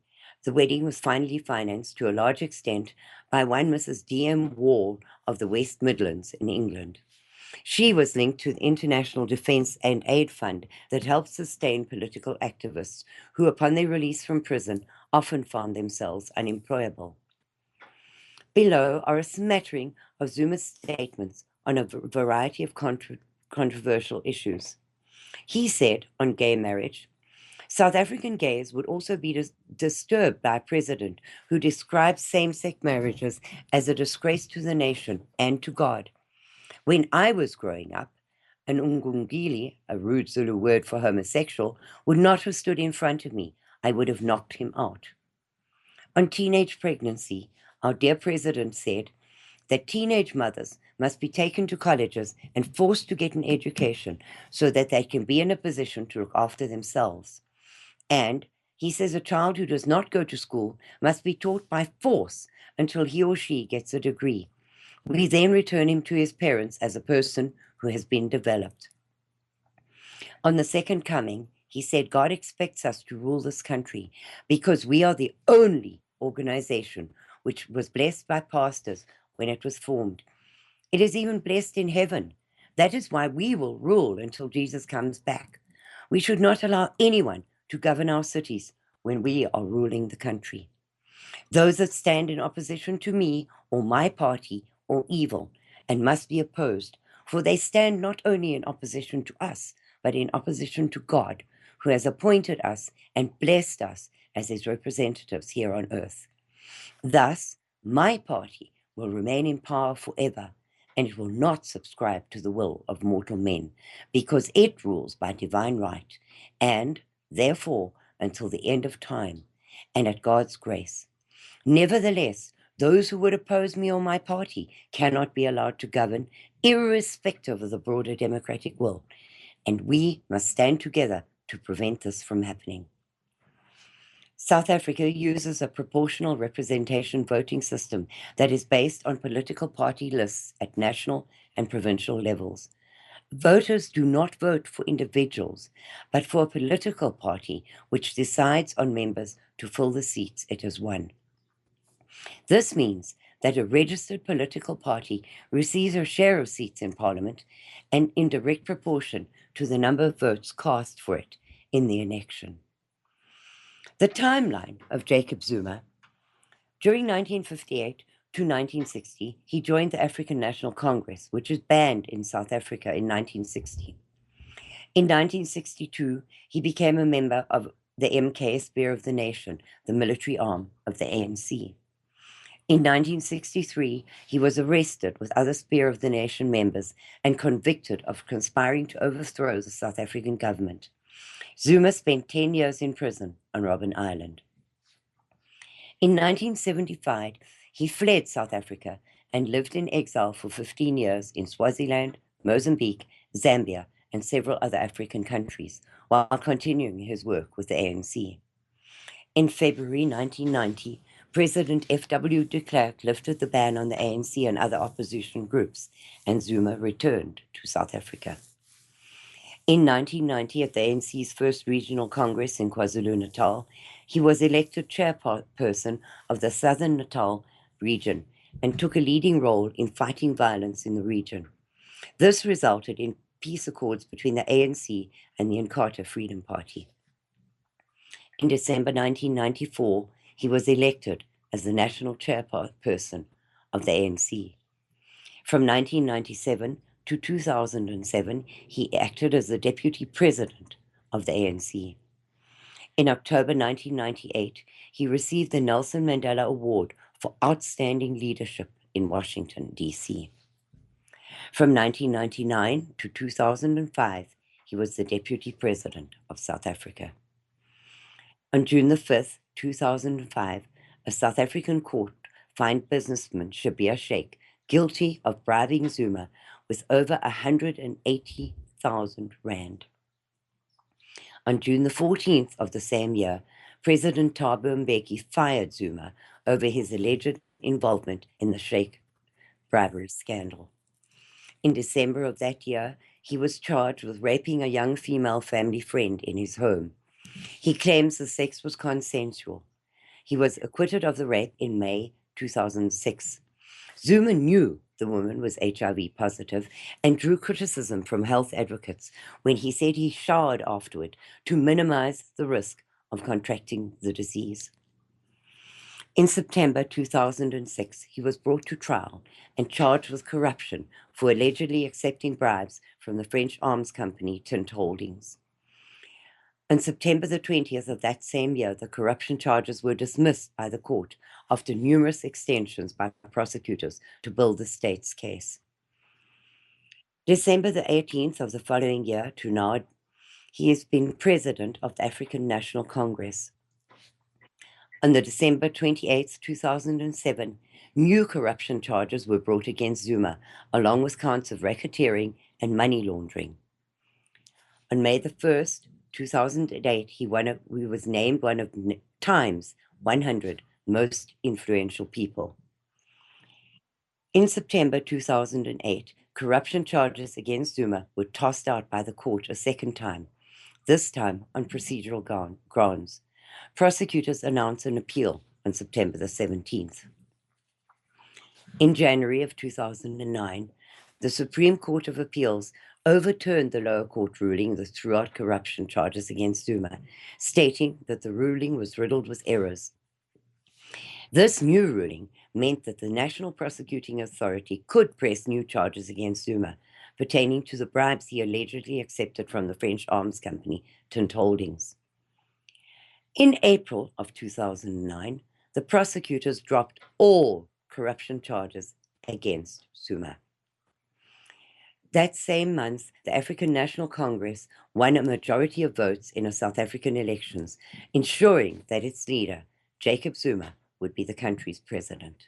The wedding was finally financed to a large extent by one Mrs. D.M. Wall of the West Midlands in England. She was linked to the International Defence and Aid Fund that helps sustain political activists who, upon their release from prison, often found themselves unemployable. Below are a smattering of Zuma's statements on a variety of controversial issues. He said on gay marriage, South African gays would also be disturbed by a president who describes same-sex marriages as a disgrace to the nation and to God. When I was growing up, an ungungili, a rude Zulu word for homosexual, would not have stood in front of me. I would have knocked him out. On teenage pregnancy, our dear president said that teenage mothers must be taken to colleges and forced to get an education so that they can be in a position to look after themselves. And he says a child who does not go to school must be taught by force until he or she gets a degree. We then return him to his parents as a person who has been developed. On the second coming, he said God expects us to rule this country because we are the only organization which was blessed by pastors when it was formed. It is even blessed in heaven. That is why we will rule until Jesus comes back. We should not allow anyone to govern our cities when we are ruling the country. Those that stand in opposition to me or my party or evil and must be opposed, for they stand not only in opposition to us, but in opposition to God, who has appointed us and blessed us as his representatives here on earth. Thus, my party will remain in power forever, and it will not subscribe to the will of mortal men, because it rules by divine right, and, therefore, until the end of time, and at God's grace. Nevertheless, those who would oppose me or my party cannot be allowed to govern, irrespective of the broader democratic will, and we must stand together to prevent this from happening. South Africa uses a proportional representation voting system that is based on political party lists at national and provincial levels. Voters do not vote for individuals, but for a political party which decides on members to fill the seats it has won. This means that a registered political party receives a share of seats in Parliament and in direct proportion to the number of votes cast for it in the election. The timeline of Jacob Zuma. During 1958 to 1960, he joined the African National Congress, which was banned in South Africa in 1960. In 1962, he became a member of the MK Spear of the Nation, the military arm of the ANC. In 1963, he was arrested with other Spear of the Nation members and convicted of conspiring to overthrow the South African government. Zuma spent 10 years in prison on Robben Island. In 1975, he fled South Africa and lived in exile for 15 years in Swaziland, Mozambique, Zambia, and several other African countries, while continuing his work with the ANC. In February 1990, President F.W. de Klerk lifted the ban on the ANC and other opposition groups, and Zuma returned to South Africa. In 1990, at the ANC's first regional congress in KwaZulu-Natal, he was elected chairperson of the Southern Natal region and took a leading role in fighting violence in the region. This resulted in peace accords between the ANC and the Inkatha Freedom Party. In December 1994, he was elected as the national chairperson of the ANC. From 1997 to 2007, he acted as the deputy president of the ANC. In October 1998, he received the Nelson Mandela Award for Outstanding Leadership in Washington, D.C. From 1999 to 2005, he was the deputy president of South Africa. On June the 5th, 2005, a South African court found businessman Shabir Sheikh guilty of bribing Zuma with over 180,000 rand. On June the 14th of the same year, President Thabo Mbeki fired Zuma over his alleged involvement in the Sheikh bribery scandal. In December of that year, he was charged with raping a young female family friend in his home. He claims the sex was consensual. He was acquitted of the rape in May 2006. Zuma knew the woman was HIV positive and drew criticism from health advocates when he said he showered afterward to minimize the risk of contracting the disease. In September 2006, he was brought to trial and charged with corruption for allegedly accepting bribes from the French arms company Tint Holdings. On September the 20th of that same year, the corruption charges were dismissed by the court after numerous extensions by prosecutors to build the state's case. December the 18th of the following year to now, he has been president of the African National Congress. On the December 28th, 2007, new corruption charges were brought against Zuma, along with counts of racketeering and money laundering. On May the 1st, 2008, he was named one of Time's 100 most influential people. In September 2008, corruption charges against Zuma were tossed out by the court a second time, this time on procedural grounds. Prosecutors announced an appeal on September the 17th. In January of 2009, the Supreme Court of Appeals overturned the lower court ruling that threw out corruption charges against Zuma, stating that the ruling was riddled with errors. This new ruling meant that the National Prosecuting Authority could press new charges against Zuma pertaining to the bribes he allegedly accepted from the French arms company Tint Holdings. In April of 2009, the prosecutors dropped all corruption charges against Zuma. That same month, the African National Congress won a majority of votes in the South African elections, ensuring that its leader, Jacob Zuma, would be the country's president.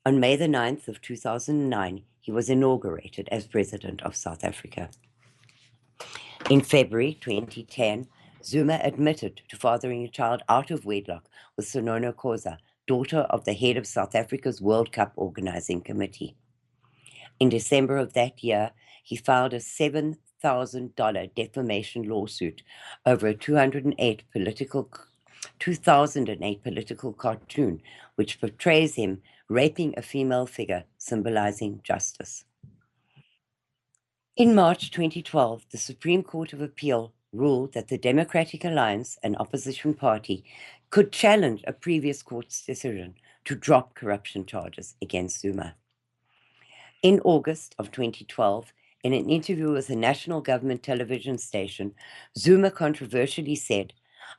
On May the 9th of 2009, he was inaugurated as president of South Africa. In February 2010, Zuma admitted to fathering a child out of wedlock with Sonono Khoza, daughter of the head of South Africa's World Cup organizing committee. In December of that year, he filed a $7,000 defamation lawsuit over a 2008 political cartoon, which portrays him raping a female figure, symbolizing justice. In March 2012, the Supreme Court of Appeal ruled that the Democratic Alliance, an opposition party, could challenge a previous court's decision to drop corruption charges against Zuma. In August of 2012, in an interview with a national government television station, Zuma controversially said,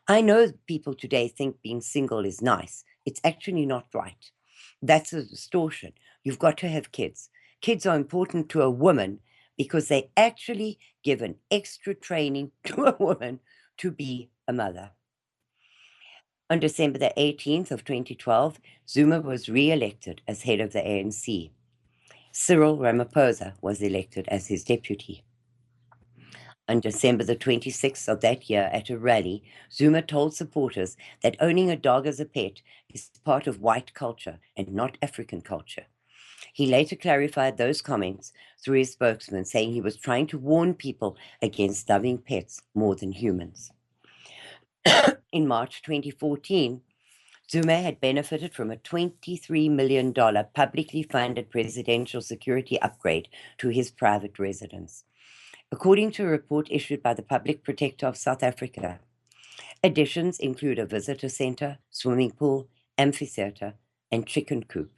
"I know people today think being single is nice. It's actually not right. That's a distortion. You've got to have kids. Kids are important to a woman because they actually give an extra training to a woman to be a mother." On December the 18th of 2012, Zuma was re-elected as head of the ANC. Cyril Ramaphosa was elected as his deputy. On December the 26th of that year at a rally, Zuma told supporters that owning a dog as a pet is part of white culture and not African culture. He later clarified those comments through his spokesman, saying he was trying to warn people against loving pets more than humans. In March 2014, Zuma had benefited from a $23 million publicly funded presidential security upgrade to his private residence. According to a report issued by the Public Protector of South Africa, additions include a visitor center, swimming pool, amphitheater, and chicken coop.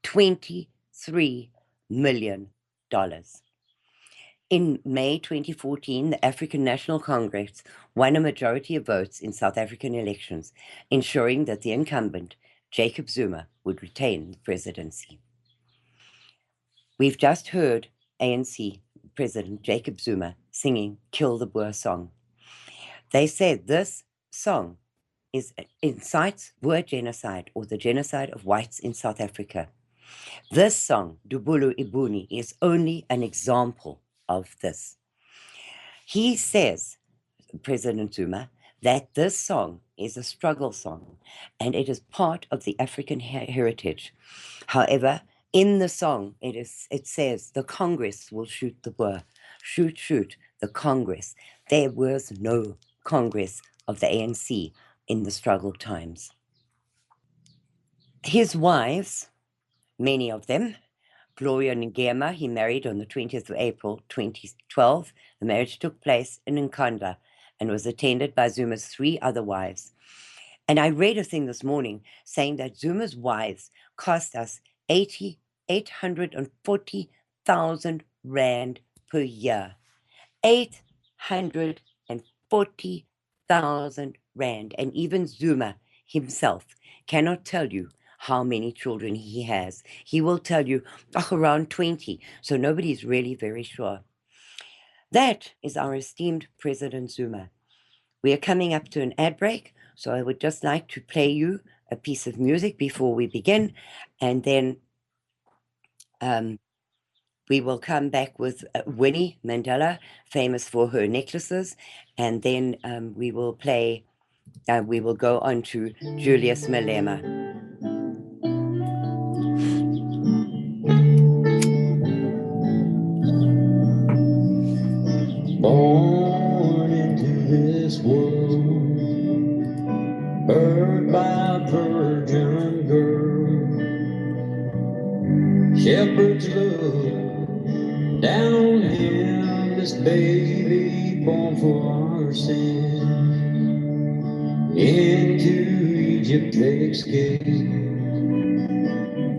$23 million. In May 2014, the African National Congress won a majority of votes in South African elections, ensuring that the incumbent, Jacob Zuma, would retain the presidency. We've just heard ANC President Jacob Zuma singing Kill the Boer song. They said this song incites Boer genocide or the genocide of whites in South Africa. This song, Dubulu Ibuni, is only an example of this. He says, President Zuma, that this song is a struggle song and it is part of the African heritage. However, in the song, it says, the Congress will shoot the Boer. Shoot, shoot, the Congress. There was no Congress of the ANC in the struggle times. His wives, many of them, Gloria Ngema, he married on the 20th of April 2012. The marriage took place in Nkandla and was attended by Zuma's 3 other wives. And I read a thing this morning saying that Zuma's wives cost us 840,000 Rand per year. 840,000 Rand. And even Zuma himself cannot tell you how many children he has. He will tell you around 20. So nobody's really very sure. That is our esteemed President Zuma. We are coming up to an ad break, so I would just like to play you a piece of music before we begin, and then we will come back with Winnie Mandela, famous for her necklaces, and then we will go on to Julius Malema. Born into this world, birthed by a virgin girl, shepherd's love down on him, this baby born for our sins. Into Egypt they escaped,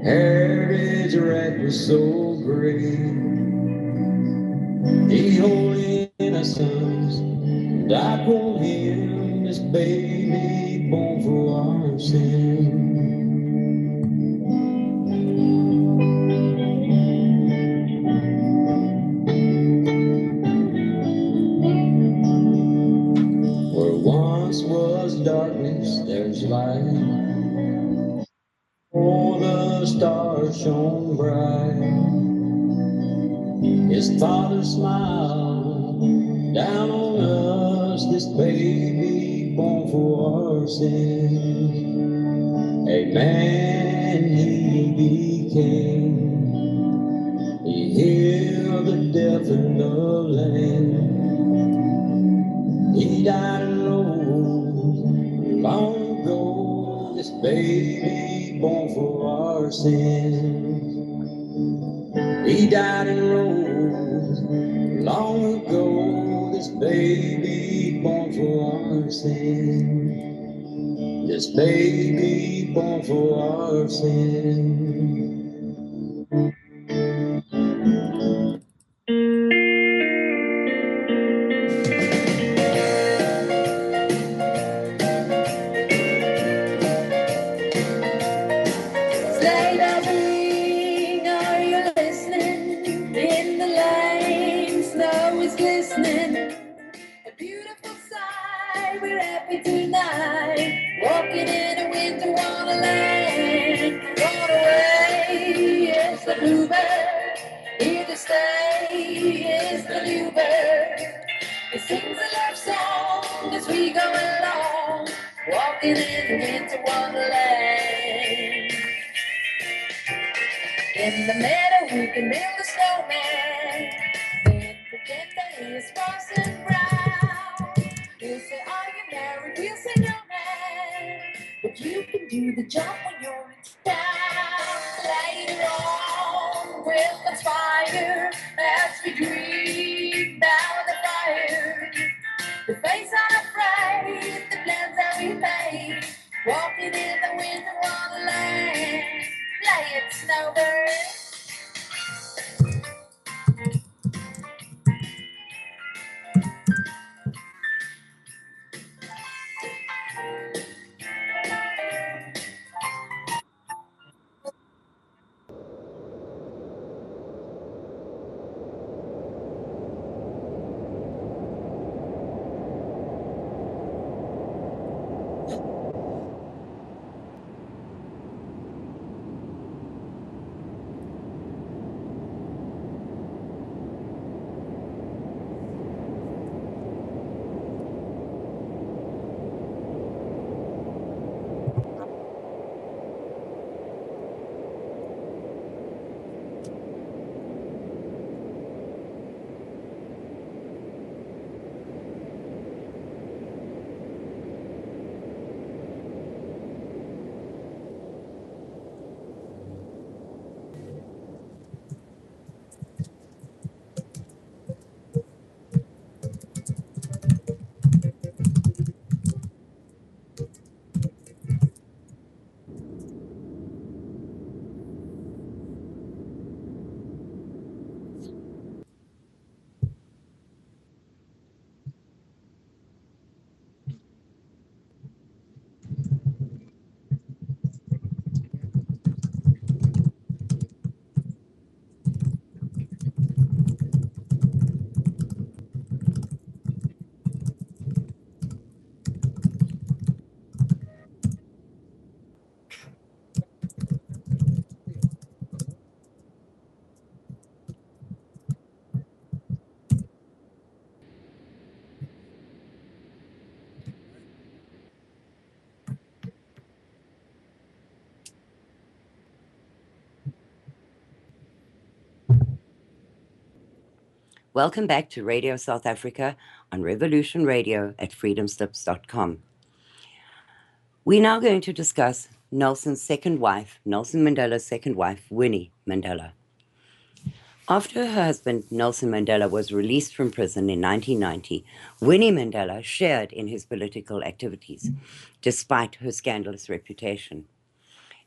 Herod's wrath was so great. The holy innocents died for him, this baby born for our sin. Where once was darkness, there's light. Oh, the stars shone bright. His Father smiled down on us, was this baby born for our sins. A man he became. He healed the deaf and the lame. He died and rose long ago. This baby born for our sins. He died and rose long ago. This baby born for our sins. This baby born for our sins. Sleigh bells ring, are you listening? In the lane, snow is glistening. A beautiful sight, we're happy tonight. Walking in a winter wonderland. Gone away is the bluebird. Here to stay is the new bird. He sings a love song as we go along. Walking in a winter wonderland. In the meadow we can build a snowman. Then pretend that he is frozen brown. He'll say, are you married? We'll say, no man. But you can do the jump when you're in town. Later on we'll conspire as we dream down the fire. The face unafraid, the plans that we made. Walking in the winter wonderland. Play it, snowbird. Welcome back to Radio South Africa on Revolution Radio at freedomslips.com. We're now going to discuss Nelson Mandela's second wife, Winnie Mandela. After her husband, Nelson Mandela, was released from prison in 1990, Winnie Mandela shared in his political activities, despite her scandalous reputation.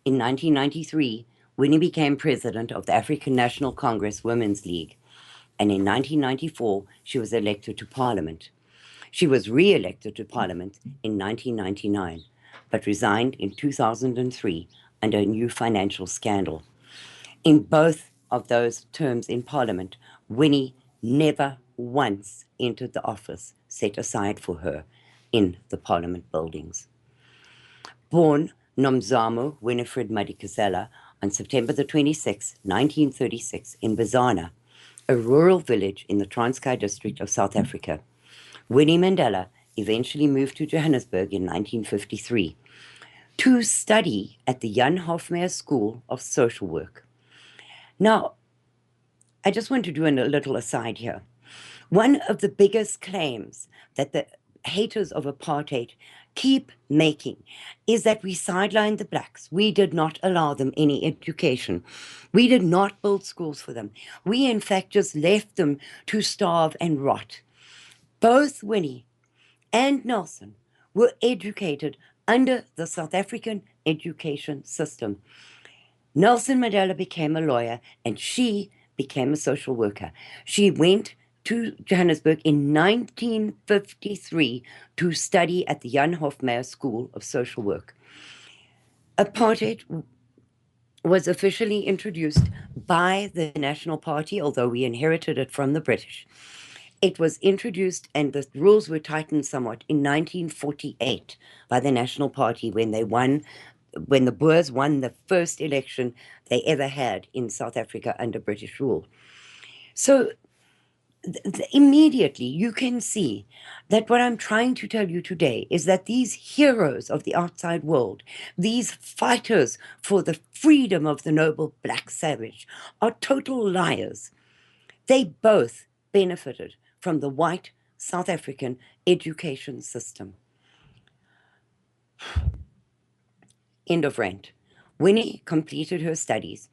In 1993, Winnie became president of the African National Congress Women's League, and in 1994, she was elected to Parliament. She was re-elected to Parliament in 1999, but resigned in 2003 under a new financial scandal. In both of those terms in Parliament, Winnie never once entered the office set aside for her in the Parliament buildings. Born Nomzamo Winifred Madikizela on September the 26th, 1936, in Bizana, a rural village in the Transkei district of South Africa, Winnie Mandela eventually moved to Johannesburg in 1953 to study at the Jan Hofmeyr School of Social Work. Now, I just want to do a little aside here. One of the biggest claims that the haters of apartheid keep making is that we sidelined the blacks. We did not allow them any education. We did not build schools for them. We, in fact, just left them to starve and rot. Both Winnie and Nelson were educated under the South African education system. Nelson Mandela became a lawyer and she became a social worker. She went to Johannesburg in 1953 to study at the Jan Hofmeyr School of Social Work. Apartheid was officially introduced by the National Party, although we inherited it from the British. It was introduced and the rules were tightened somewhat in 1948 by the National Party when the Boers won the first election they ever had in South Africa under British rule. So immediately you can see that what I'm trying to tell you today is that these heroes of the outside world, these fighters for the freedom of the noble black savage, are total liars. They both benefited from the white South African education system. End of rant. Winnie completed her studies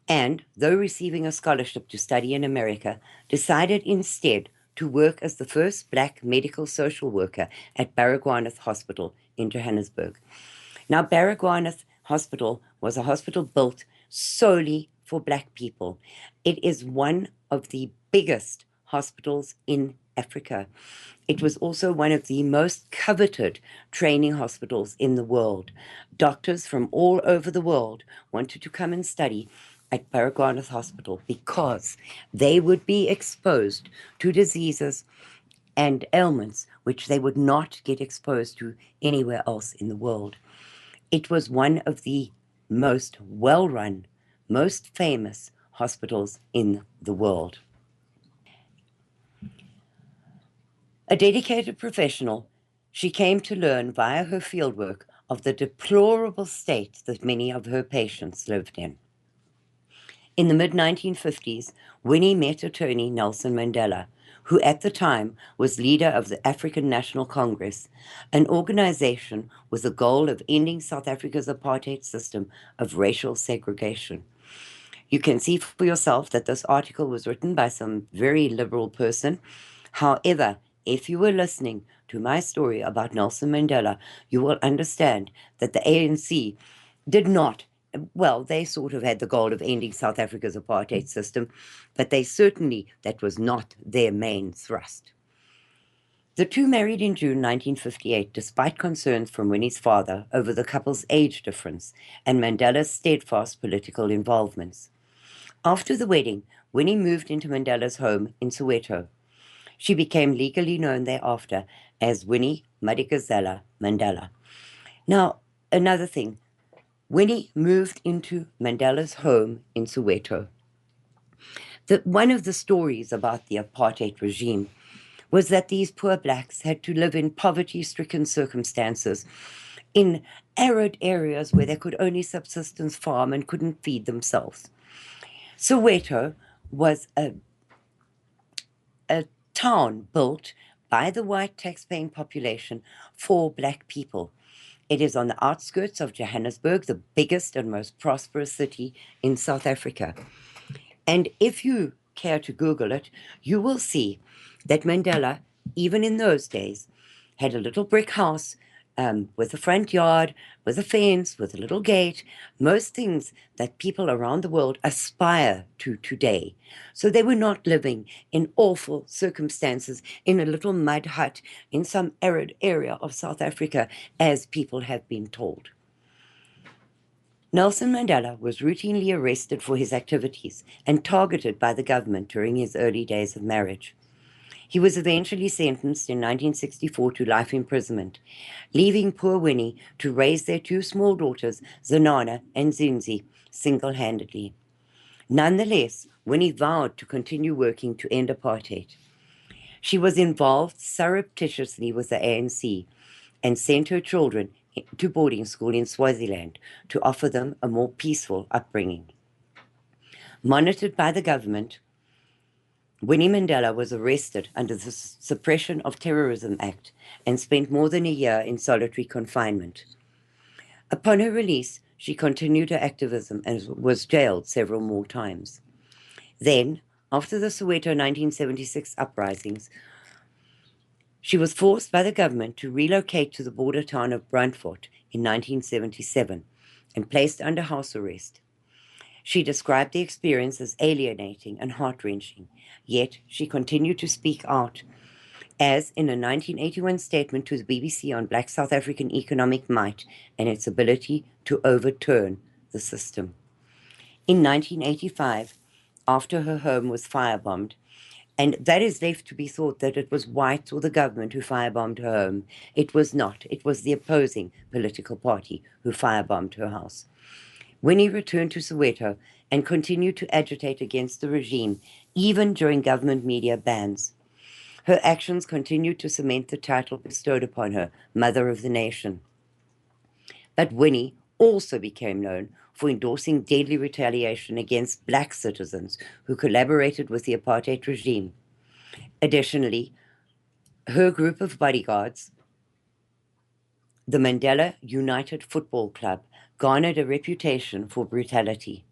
and, though receiving a scholarship to study in America, decided instead to work as the first black medical social worker at Baragwanath Hospital in Johannesburg. Now, Baragwanath Hospital was a hospital built solely for black people. It is one of the biggest hospitals in Africa. It was also one of the most coveted training hospitals in the world. Doctors from all over the world wanted to come and study at Baragwanath Hospital because they would be exposed to diseases and ailments which they would not get exposed to anywhere else in the world. It was one of the most well-run, most famous hospitals in the world. A dedicated professional, she came to learn via her fieldwork of the deplorable state that many of her patients lived in. In the mid-1950s, Winnie met attorney Nelson Mandela, who at the time was leader of the African National Congress, an organization with the goal of ending South Africa's apartheid system of racial segregation. You can see for yourself that this article was written by some very liberal person. However, if you were listening to my story about Nelson Mandela, you will understand that the ANC did not, well, they sort of had the goal of ending South Africa's apartheid system, but that was not their main thrust. The two married in June 1958, despite concerns from Winnie's father over the couple's age difference and Mandela's steadfast political involvements. After the wedding, Winnie moved into Mandela's home in Soweto. She became legally known thereafter as Winnie Madikizela Mandela. Now, another thing, Winnie moved into Mandela's home in Soweto. One of the stories about the apartheid regime was that these poor blacks had to live in poverty-stricken circumstances in arid areas where they could only subsistence farm and couldn't feed themselves. Soweto was a town built by the white tax-paying population for black people. It is on the outskirts of Johannesburg, the biggest and most prosperous city in South Africa. And if you care to Google it, you will see that Mandela, even in those days, had a little brick house with a front yard, with a fence, with a little gate, most things that people around the world aspire to today. So they were not living in awful circumstances in a little mud hut in some arid area of South Africa, as people have been told. Nelson Mandela was routinely arrested for his activities and targeted by the government during his early days of marriage. He was eventually sentenced in 1964 to life imprisonment, leaving poor Winnie to raise their two small daughters, Zanana and Zinzi, single-handedly. Nonetheless, Winnie vowed to continue working to end apartheid. She was involved surreptitiously with the ANC and sent her children to boarding school in Swaziland to offer them a more peaceful upbringing. Monitored by the government, Winnie Mandela was arrested under the Suppression of Terrorism Act and spent more than a year in solitary confinement. Upon her release, she continued her activism and was jailed several more times. Then, after the Soweto 1976 uprisings, she was forced by the government to relocate to the border town of Brandfort in 1977 and placed under house arrest. She described the experience as alienating and heart-wrenching, yet she continued to speak out, as in a 1981 statement to the BBC on Black South African economic might and its ability to overturn the system. In 1985, after her home was firebombed, and that is left to be thought that it was whites or the government who firebombed her home. It was not. It was the opposing political party who firebombed her house. Winnie returned to Soweto and continued to agitate against the regime, even during government media bans. Her actions continued to cement the title bestowed upon her, Mother of the Nation. But Winnie also became known for endorsing deadly retaliation against black citizens who collaborated with the apartheid regime. Additionally, her group of bodyguards, the Mandela United Football Club, garnered a reputation for brutality.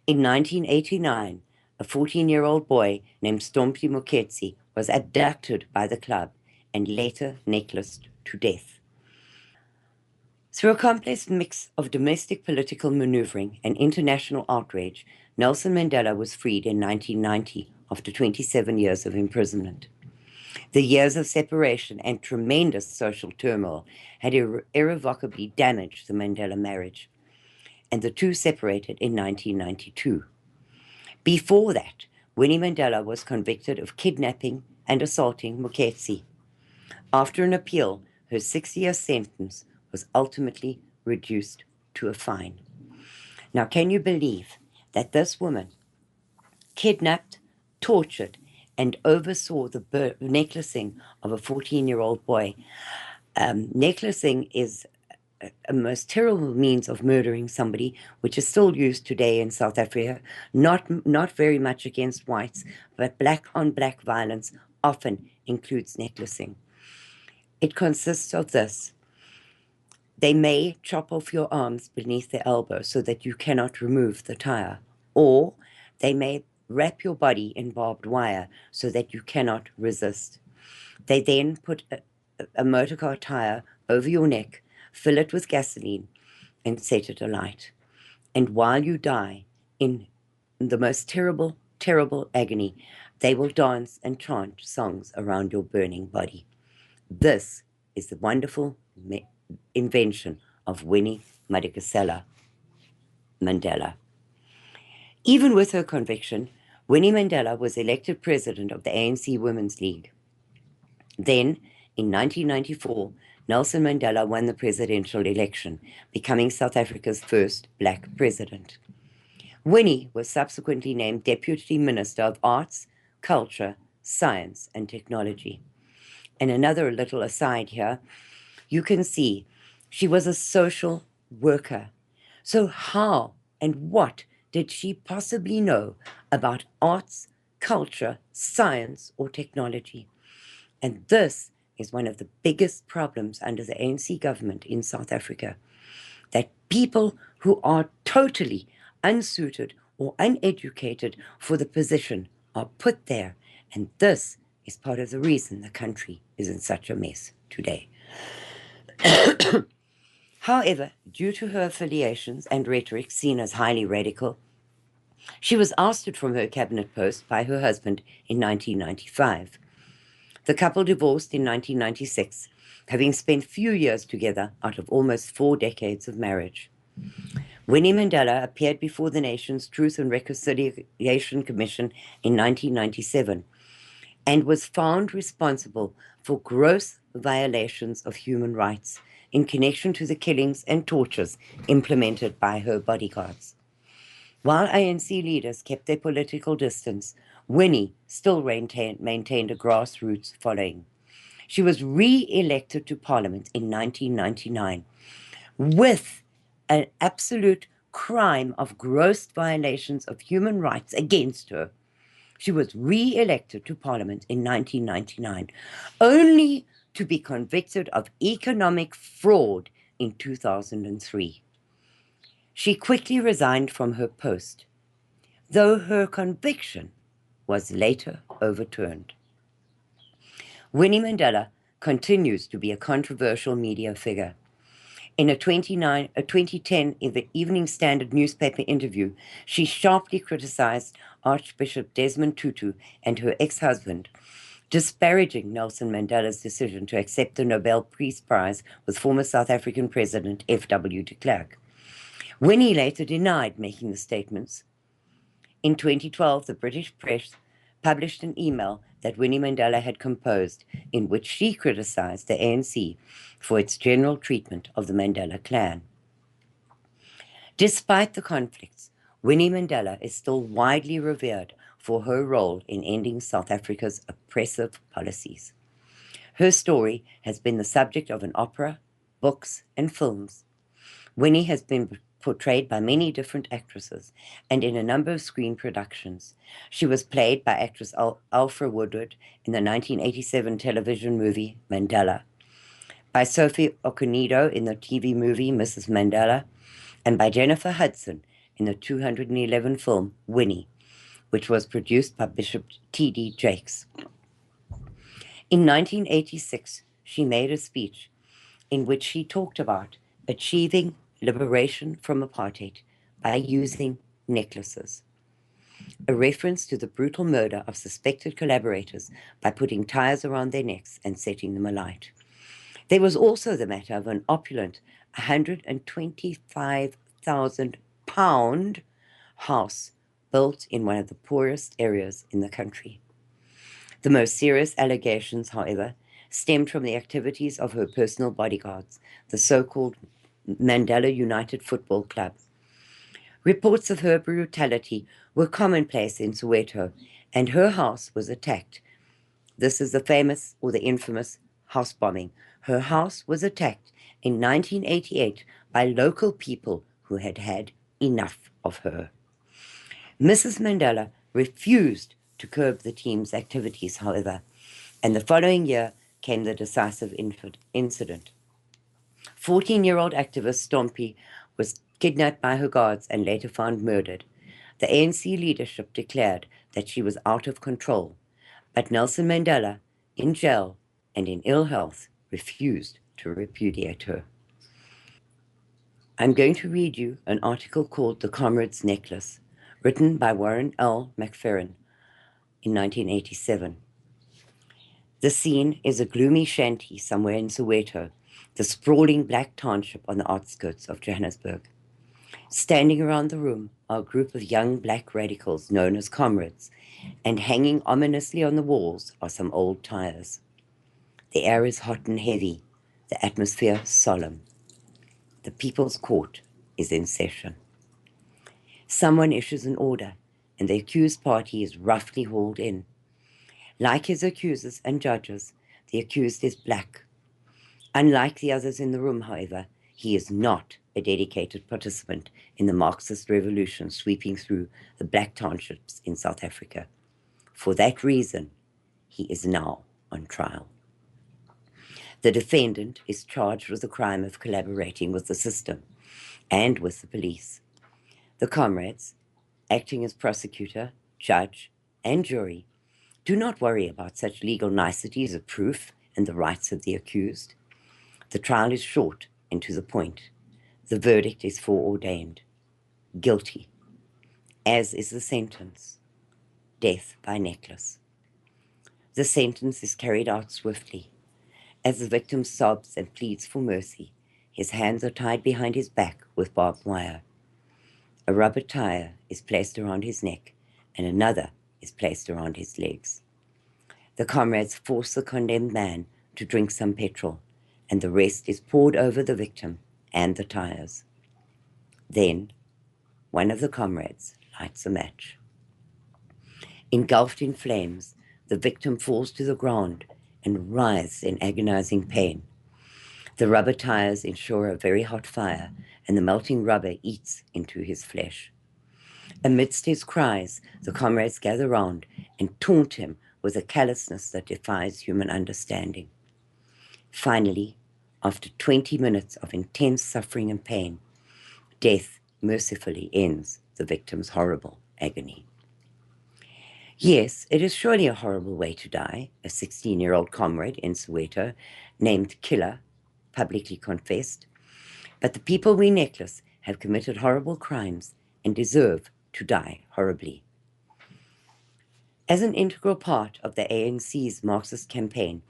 In 1989, a 14-year-old boy named Stompie Moketsi was abducted by the club and later necklaced to death. Through a complex mix of domestic political maneuvering and international outrage, Nelson Mandela was freed in 1990 after 27 years of imprisonment. The years of separation and tremendous social turmoil had irrevocably damaged the Mandela marriage, and the two separated in 1992. Before that, Winnie Mandela was convicted of kidnapping and assaulting Moketsi. After an appeal, her 6-year sentence was ultimately reduced to a fine. Now, can you believe that this woman kidnapped, tortured, and oversaw the necklacing of a 14-year-old boy? Necklacing is a most terrible means of murdering somebody, which is still used today in South Africa, not very much against whites, but black-on-black violence often includes necklacing. It consists of this. They may chop off your arms beneath the elbow so that you cannot remove the tire, or they may wrap your body in barbed wire so that you cannot resist. They then put a motorcar tire over your neck, fill it with gasoline, and set it alight. And while you die in the most terrible, terrible agony, they will dance and chant songs around your burning body. This is the wonderful invention of Winnie Madikizela Mandela. Even with her conviction, Winnie Mandela was elected president of the ANC Women's League. Then, in 1994, Nelson Mandela won the presidential election, becoming South Africa's first black president. Winnie was subsequently named Deputy Minister of Arts, Culture, Science and Technology. And another little aside here, you can see she was a social worker. So how and what did she possibly know about arts, culture, science, or technology? And this is one of the biggest problems under the ANC government in South Africa, that people who are totally unsuited or uneducated for the position are put there. And this is part of the reason the country is in such a mess today. However, due to her affiliations and rhetoric seen as highly radical, she was ousted from her cabinet post by her husband in 1995. The couple divorced in 1996, having spent few years together out of almost 4 decades of marriage. Winnie Mandela appeared before the nation's Truth and Reconciliation Commission in 1997 and was found responsible for gross violations of human rights in connection to the killings and tortures implemented by her bodyguards. While ANC leaders kept their political distance, Winnie still maintained a grassroots following. She was re-elected to Parliament in 1999 with an absolute crime of gross violations of human rights against her. She was re-elected to Parliament in 1999, only to be convicted of economic fraud in 2003. She quickly resigned from her post, though her conviction was later overturned. Winnie Mandela continues to be a controversial media figure. In a 2010 Evening Standard newspaper interview, she sharply criticized Archbishop Desmond Tutu and her ex-husband, disparaging Nelson Mandela's decision to accept the Nobel Peace Prize with former South African President F.W. de Klerk. Winnie later denied making the statements. In 2012, the British press published an email that Winnie Mandela had composed, in which she criticized the ANC for its general treatment of the Mandela clan. Despite the conflicts, Winnie Mandela is still widely revered for her role in ending South Africa's oppressive policies. Her story has been the subject of an opera, books, and films. Winnie has been portrayed by many different actresses and in a number of screen productions. She was played by actress Alfra Woodward in the 1987 television movie Mandela, by Sophie Okonedo in the TV movie Mrs. Mandela, and by Jennifer Hudson in the 211 film Winnie, which was produced by Bishop T.D. Jakes. In 1986, she made a speech in which she talked about achieving liberation from apartheid by using necklaces, a reference to the brutal murder of suspected collaborators by putting ties around their necks and setting them alight. There was also the matter of an opulent £125,000 house built in one of the poorest areas in the country. The most serious allegations, however, stemmed from the activities of her personal bodyguards, the so-called Mandela United Football Club. Reports of her brutality were commonplace in Soweto, and her house was attacked. This is the famous or the infamous house bombing. Her house was attacked in 1988 by local people who had had enough of her. Mrs. Mandela refused to curb the team's activities, however, and the following year came the decisive incident. 14-year-old activist Stompie was kidnapped by her guards and later found murdered. The ANC leadership declared that she was out of control, but Nelson Mandela, in jail and in ill health, refused to repudiate her. I'm going to read you an article called The Comrade's Necklace, written by Warren L. McFerrin in 1987. The scene is a gloomy shanty somewhere in Soweto, the sprawling black township on the outskirts of Johannesburg. Standing around the room are a group of young black radicals known as comrades, and hanging ominously on the walls are some old tires. The air is hot and heavy, the atmosphere solemn. The People's Court is in session. Someone issues an order, and the accused party is roughly hauled in. Like his accusers and judges, the accused is black. Unlike the others in the room, however, he is not a dedicated participant in the Marxist revolution sweeping through the black townships in South Africa. For that reason, he is now on trial. The defendant is charged with the crime of collaborating with the system and with the police. The comrades, acting as prosecutor, judge, and jury, do not worry about such legal niceties of proof and the rights of the accused. The trial is short and to the point. The verdict is foreordained. Guilty, as is the sentence. Death by necklace. The sentence is carried out swiftly. As the victim sobs and pleads for mercy, his hands are tied behind his back with barbed wire. A rubber tire is placed around his neck, and another is placed around his legs. The comrades force the condemned man to drink some petrol, and the rest is poured over the victim and the tires. Then, one of the comrades lights a match. Engulfed in flames, the victim falls to the ground and writhes in agonizing pain. The rubber tires ensure a very hot fire, and the melting rubber eats into his flesh. Amidst his cries, the comrades gather round and taunt him with a callousness that defies human understanding. Finally, after 20 minutes of intense suffering and pain, death mercifully ends the victim's horrible agony. Yes, it is surely a horrible way to die, a 16-year-old comrade in Soweto, named Killer, publicly confessed, but the people we necklace have committed horrible crimes and deserve to die horribly. As an integral part of the ANC's Marxist campaign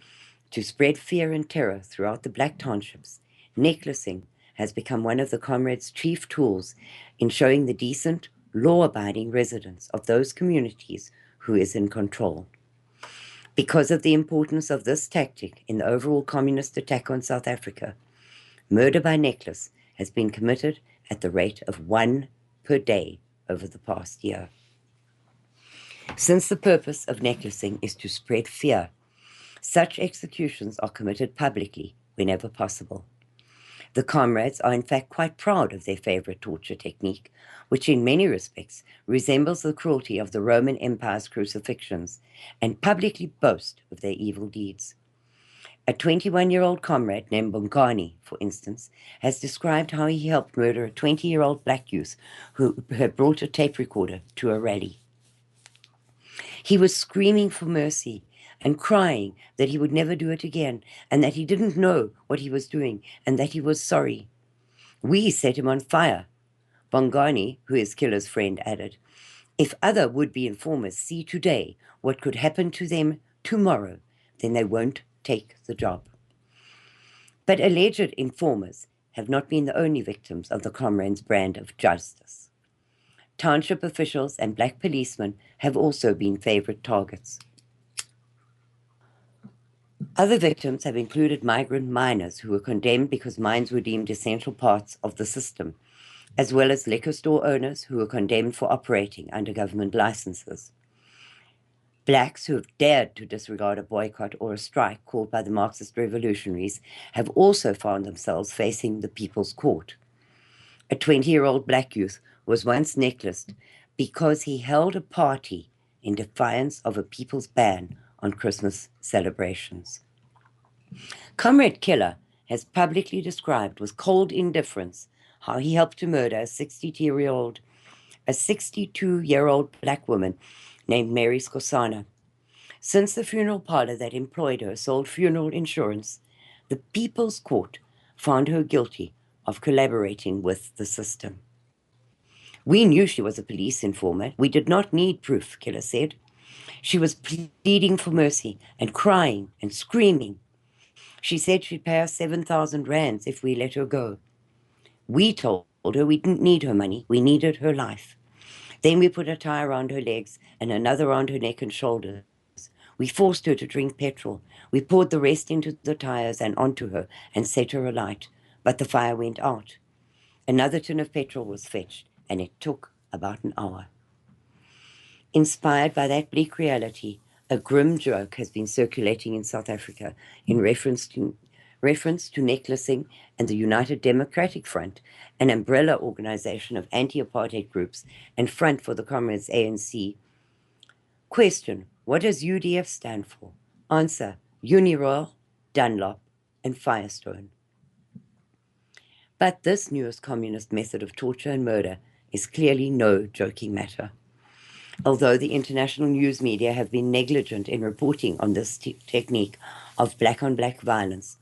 to spread fear and terror throughout the black townships, necklacing has become one of the comrades' chief tools in showing the decent, law-abiding residents of those communities who is in control. Because of the importance of this tactic in the overall communist attack on South Africa, murder by necklace has been committed at the rate of 1 per day over the past year. Since the purpose of necklacing is to spread fear, such executions are committed publicly whenever possible. The comrades are in fact quite proud of their favorite torture technique, which in many respects resembles the cruelty of the Roman Empire's crucifixions, and publicly boast of their evil deeds. A 21-year-old comrade named Bongani, for instance, has described how he helped murder a 20-year-old black youth who had brought a tape recorder to a rally. He was screaming for mercy and crying that he would never do it again, and that he didn't know what he was doing, and that he was sorry. We set him on fire. Bongani, who is Killer's friend, added, "If other would-be informers see today what could happen to them tomorrow, then they won't take the job." But alleged informers have not been the only victims of the comrades' brand of justice. Township officials and black policemen have also been favorite targets. Other victims have included migrant miners who were condemned because mines were deemed essential parts of the system, as well as liquor store owners who were condemned for operating under government licenses. Blacks who have dared to disregard a boycott or a strike called by the Marxist revolutionaries have also found themselves facing the People's Court. A 20-year-old black youth was once necklaced because he held a party in defiance of a people's ban on Christmas celebrations. Comrade Killer has publicly described with cold indifference how he helped to murder a 62-year-old black woman named Mary Skosana. Since the funeral parlor that employed her sold funeral insurance, the People's Court found her guilty of collaborating with the system. "We knew she was a police informer. We did not need proof," Killer said. "She was pleading for mercy and crying and screaming. She said she'd pay us 7,000 rands if we let her go. We told her we didn't need her money, we needed her life. Then we put a tie around her legs and another around her neck and shoulders. We forced her to drink petrol. We poured the rest into the tires and onto her and set her alight, but the fire went out. Another tin of petrol was fetched, and it took about an hour." Inspired by that bleak reality, a grim joke has been circulating in South Africa in reference to necklacing and the United Democratic Front, an umbrella organization of anti-apartheid groups and front for the Comrades ANC. Question: what does UDF stand for? Answer: Uniroyal, Dunlop, and Firestone. But this newest communist method of torture and murder is clearly no joking matter. Although the international news media have been negligent in reporting on this technique of black-on-black violence,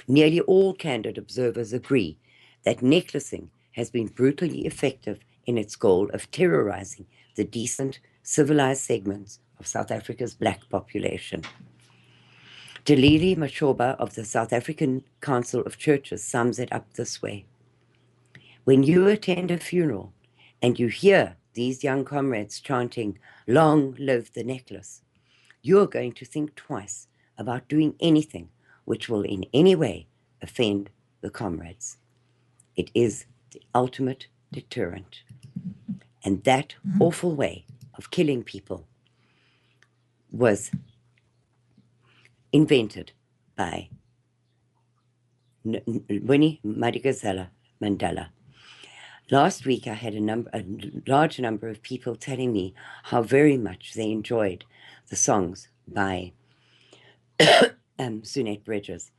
nearly all candid observers agree that necklacing has been brutally effective in its goal of terrorizing the decent, civilized segments of South Africa's black population. Delili Mashoba of the South African Council of Churches sums it up this way: "When you attend a funeral and you hear these young comrades chanting, 'Long live the necklace,' you're going to think twice about doing anything which will in any way offend the comrades. It is the ultimate deterrent. And that awful way of killing people was invented by Winnie Mandela. Last week, I had a large number of people telling me how very much they enjoyed the songs by Sunette Bridges.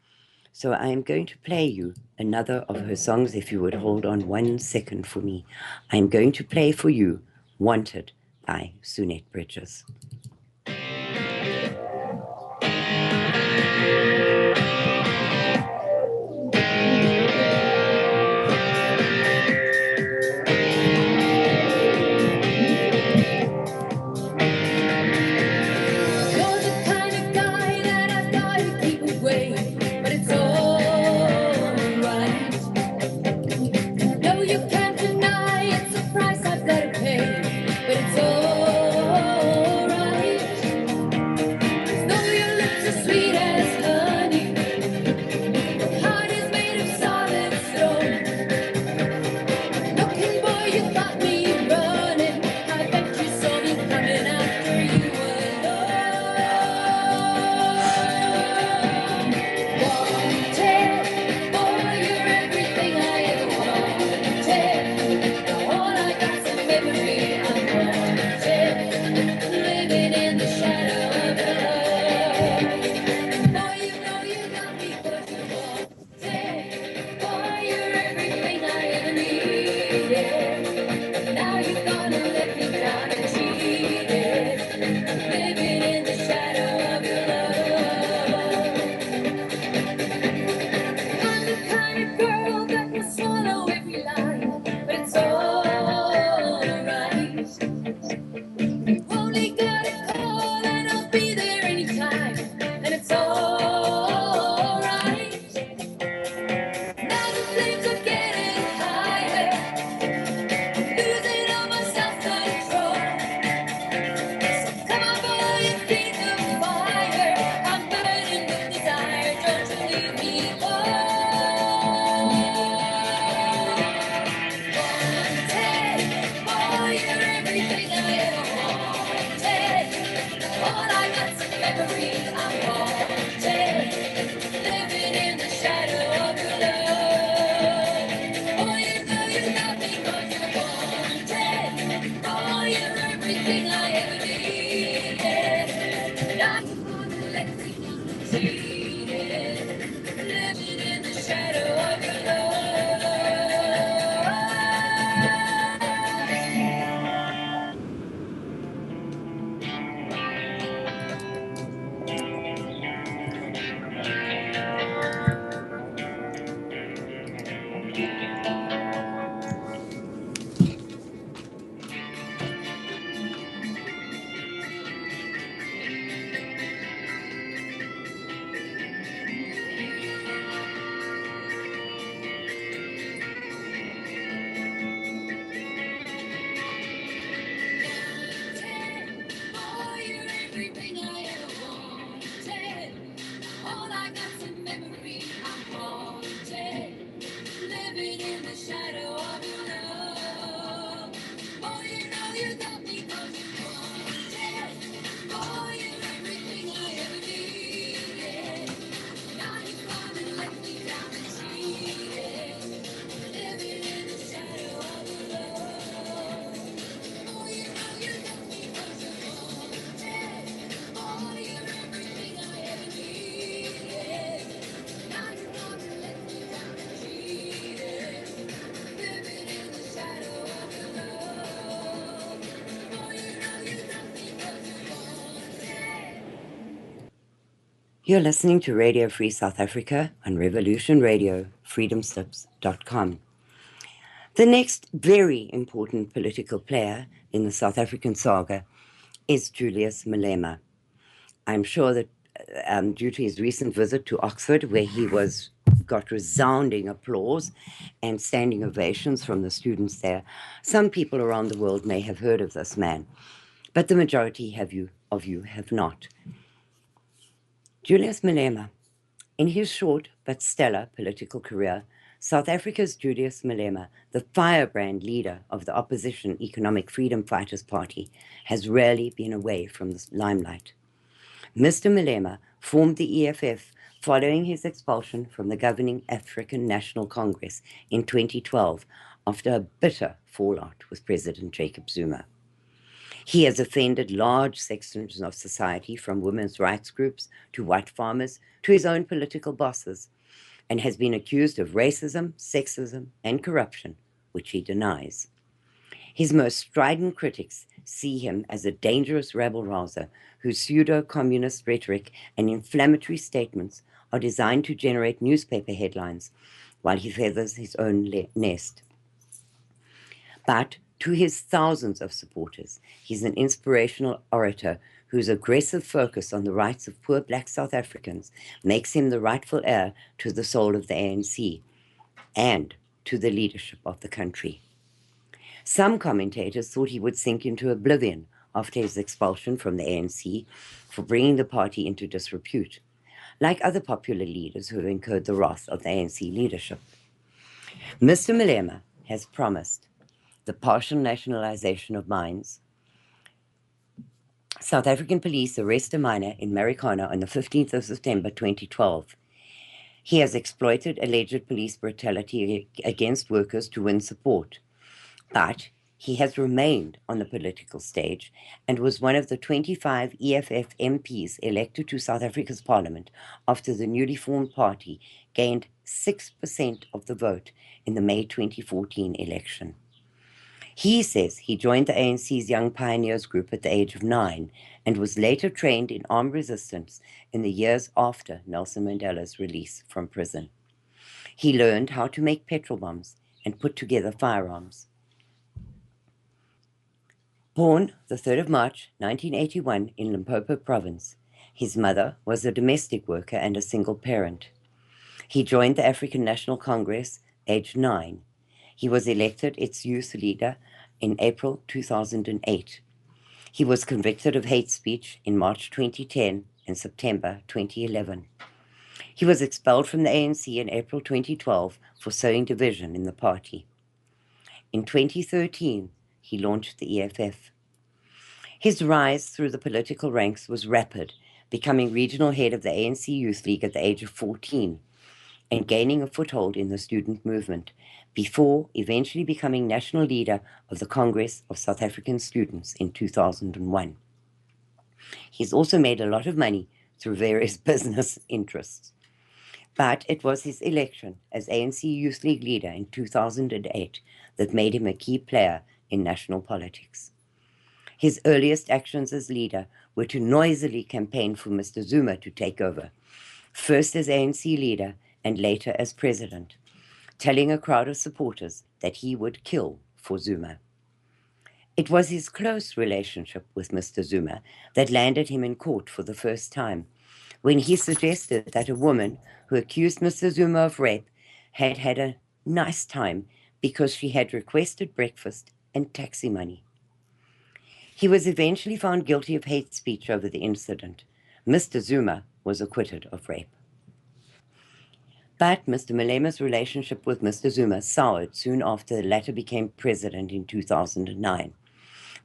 So I am going to play you another of her songs. If you would hold on 1 second for me, I'm going to play for you Wanted by Sunette Bridges. You're listening to Radio Free South Africa on Revolution Radio, freedomslips.com. The next very important political player in the South African saga is Julius Malema. I'm sure that due to his recent visit to Oxford, where he got resounding applause and standing ovations from the students there, some people around the world may have heard of this man, but the majority of you have not. Julius Malema, in his short but stellar political career, South Africa's Julius Malema, the firebrand leader of the opposition Economic Freedom Fighters Party, has rarely been away from the limelight. Mr. Malema formed the EFF following his expulsion from the governing African National Congress in 2012 after a bitter fallout with President Jacob Zuma. He has offended large sections of society, from women's rights groups to white farmers to his own political bosses, and has been accused of racism, sexism, and corruption, which he denies. His most strident critics see him as a dangerous rabble-rouser whose pseudo-communist rhetoric and inflammatory statements are designed to generate newspaper headlines while he feathers his own nest. But to his thousands of supporters, he's an inspirational orator whose aggressive focus on the rights of poor black South Africans makes him the rightful heir to the soul of the ANC and to the leadership of the country. Some commentators thought he would sink into oblivion after his expulsion from the ANC for bringing the party into disrepute, like other popular leaders who have incurred the wrath of the ANC leadership. Mr. Malema has promised the partial nationalization of mines. South African police arrest a miner in Marikana on the 15th of September 2012. He has exploited alleged police brutality against workers to win support. But he has remained on the political stage and was one of the 25 EFF MPs elected to South Africa's parliament after the newly formed party gained 6% of the vote in the May 2014 election. He says he joined the ANC's Young Pioneers group at the age of 9 and was later trained in armed resistance in the years after Nelson Mandela's release from prison. He learned how to make petrol bombs and put together firearms. Born the 3rd of March 1981 in Limpopo province, his mother was a domestic worker and a single parent. He joined the African National Congress aged 9. He was elected its youth leader in April 2008. He was convicted of hate speech in March 2010 and September 2011. He was expelled from the ANC in April 2012 for sowing division in the party. In 2013, he launched the EFF. His rise through the political ranks was rapid, becoming regional head of the ANC Youth League at the age of 14 and gaining a foothold in the student movement, before eventually becoming national leader of the Congress of South African Students in 2001. He's also made a lot of money through various business interests. But it was his election as ANC Youth League leader in 2008 that made him a key player in national politics. His earliest actions as leader were to noisily campaign for Mr. Zuma to take over, first as ANC leader and later as president, telling a crowd of supporters that he would kill for Zuma. It was his close relationship with Mr. Zuma that landed him in court for the first time, when he suggested that a woman who accused Mr. Zuma of rape had had a nice time because she had requested breakfast and taxi money. He was eventually found guilty of hate speech over the incident. Mr. Zuma was acquitted of rape. But Mr. Malema's relationship with Mr. Zuma soured soon after the latter became president in 2009.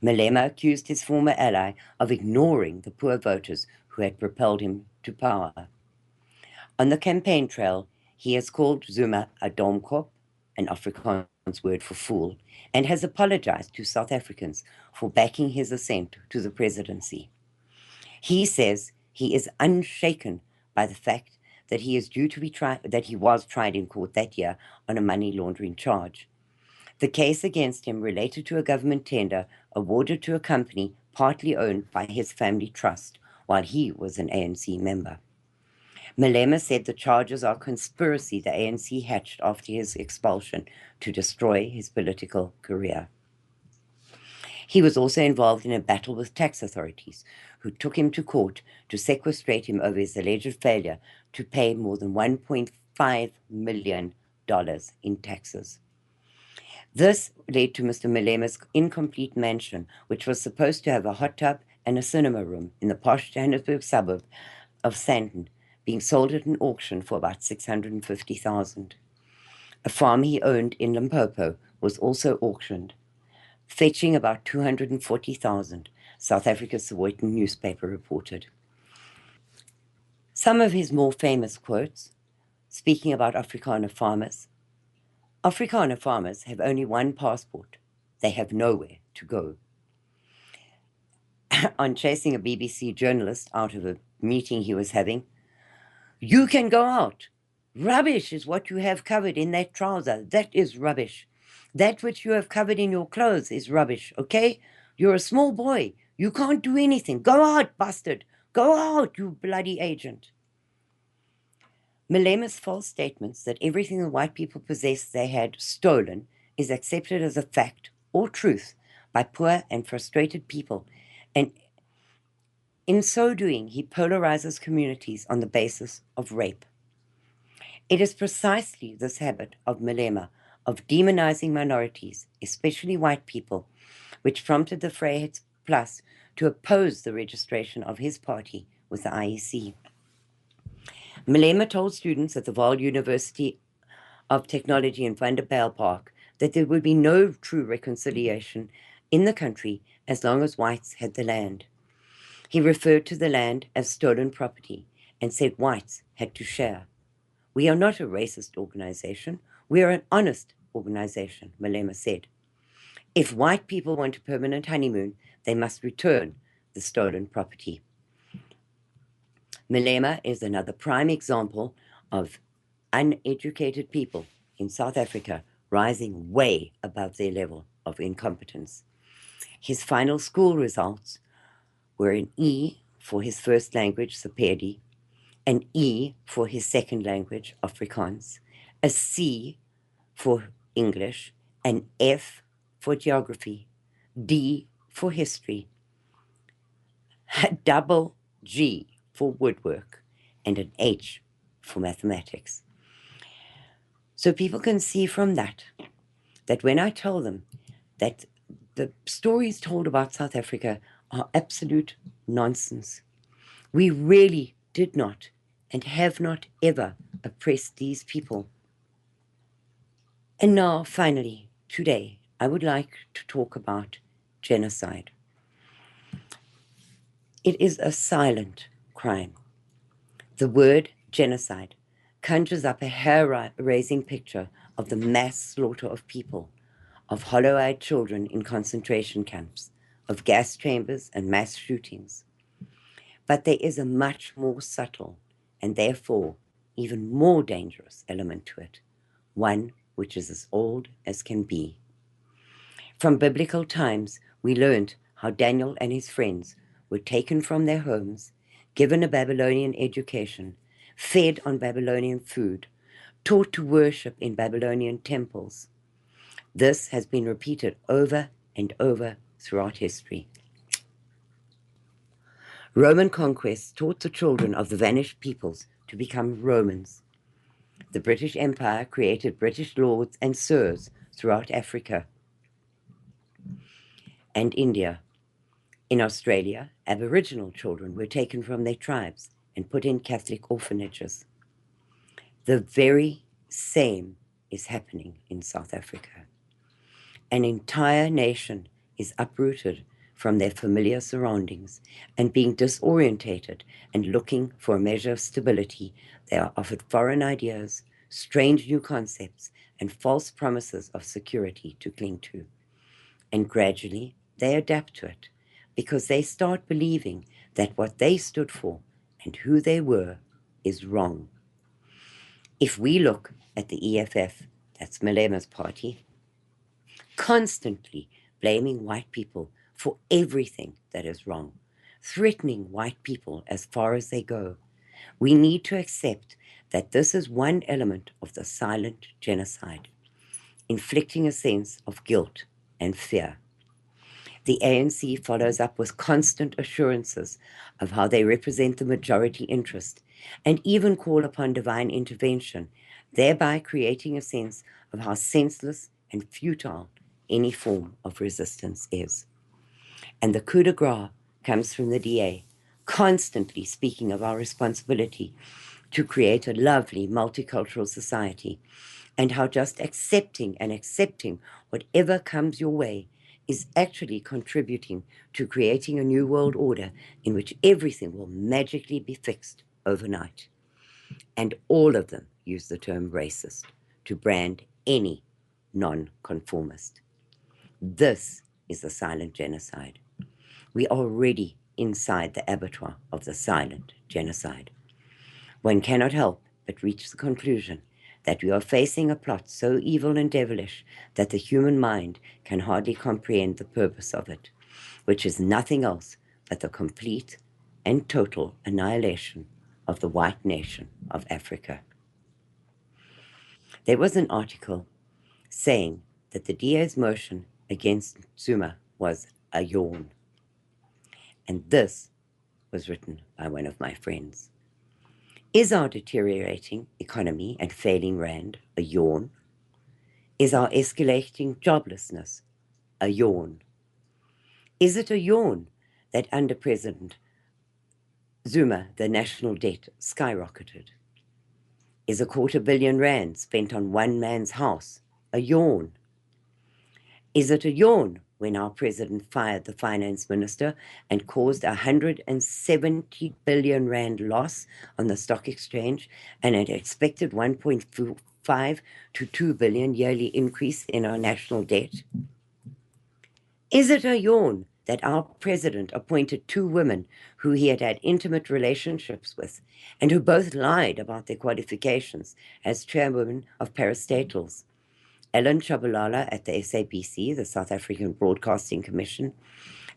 Malema accused his former ally of ignoring the poor voters who had propelled him to power. On the campaign trail, he has called Zuma a domkop, an Afrikaans word for fool, and has apologized to South Africans for backing his ascent to the presidency. He says he is unshaken by the fact that he was tried in court that year on a money laundering charge. The case against him related to a government tender awarded to a company partly owned by his family trust while he was an ANC member. Malema said the charges are conspiracy the ANC hatched after his expulsion to destroy his political career. He was also involved in a battle with tax authorities, who took him to court to sequestrate him over his alleged failure to pay more than $1.5 million in taxes. This led to Mr. Malema's incomplete mansion, which was supposed to have a hot tub and a cinema room in the posh Johannesburg suburb of Sandton, being sold at an auction for about $650,000. A farm he owned in Limpopo was also auctioned, fetching about $240,000, South Africa's Sowetan newspaper reported. Some of his more famous quotes, speaking about Afrikaner farmers. Afrikaner farmers have only one passport. They have nowhere to go. On chasing a BBC journalist out of a meeting he was having, "You can go out. Rubbish is what you have covered in that trouser. That is rubbish. That which you have covered in your clothes is rubbish, okay? You're a small boy. You can't do anything. Go out, bastard. Go out, you bloody agent." Malema's false statements that everything the white people possessed they had stolen is accepted as a fact or truth by poor and frustrated people, and in so doing, he polarizes communities on the basis of rape. It is precisely this habit of Malema of demonizing minorities, especially white people, which prompted the Vryheids Plus to oppose the registration of his party with the IEC. Malema told students at the Vaal University of Technology in Vanderbijlpark that there would be no true reconciliation in the country as long as whites had the land. He referred to the land as stolen property and said whites had to share. "We are not a racist organization. We are an honest organization," Malema said. "If white people want a permanent honeymoon, they must return the stolen property." Malema is another prime example of uneducated people in South Africa rising way above their level of incompetence. His final school results were an E for his first language, Sepedi, an E for his second language, Afrikaans, a C for English, an F for geography, D for history, a double G for woodwork, and an H for mathematics. So people can see from that when I tell them that the stories told about South Africa are absolute nonsense. We really did not and have not ever oppressed these people. And now, finally, today, I would like to talk about genocide. It is a silent crime. The word genocide conjures up a hair-raising picture of the mass slaughter of people, of hollow-eyed children in concentration camps, of gas chambers and mass shootings. But there is a much more subtle and therefore even more dangerous element to it, one which is as old as can be. From biblical times, we learned how Daniel and his friends were taken from their homes, given a Babylonian education, fed on Babylonian food, taught to worship in Babylonian temples. This has been repeated over and over throughout history. Roman conquest taught the children of the vanished peoples to become Romans. The British Empire created British lords and sirs throughout Africa and India. In Australia, Aboriginal children were taken from their tribes and put in Catholic orphanages. The very same is happening in South Africa. An entire nation is uprooted from their familiar surroundings, and being disorientated and looking for a measure of stability, they are offered foreign ideas, strange new concepts, and false promises of security to cling to. And gradually, they adapt to it, because they start believing that what they stood for and who they were is wrong. If we look at the EFF, that's Malema's party, constantly blaming white people for everything that is wrong, threatening white people as far as they go, we need to accept that this is one element of the silent genocide, inflicting a sense of guilt and fear. The ANC follows up with constant assurances of how they represent the majority interest and even call upon divine intervention, thereby creating a sense of how senseless and futile any form of resistance is. And the coup de grace comes from the DA, constantly speaking of our responsibility to create a lovely multicultural society, and how just accepting whatever comes your way is actually contributing to creating a new world order in which everything will magically be fixed overnight. And all of them use the term racist to brand any non-conformist. This is the silent genocide. We are already inside the abattoir of the silent genocide. One cannot help but reach the conclusion that we are facing a plot so evil and devilish that the human mind can hardly comprehend the purpose of it, which is nothing else but the complete and total annihilation of the white nation of Africa. There was an article saying that the DA's motion against Zuma was a yawn. And this was written by one of my friends. Is our deteriorating economy and failing rand a yawn? Is our escalating joblessness a yawn? Is it a yawn that under President Zuma, the national debt skyrocketed? Is R250 million spent on one man's house a yawn? Is it a yawn when our president fired the finance minister and caused a 170 billion rand loss on the stock exchange and an expected 1.5 to 2 billion yearly increase in our national debt? Is it a yawn that our president appointed two women who he had had intimate relationships with and who both lied about their qualifications as chairwomen of parastatals? Ellen Chabalala at the SABC, the South African Broadcasting Commission,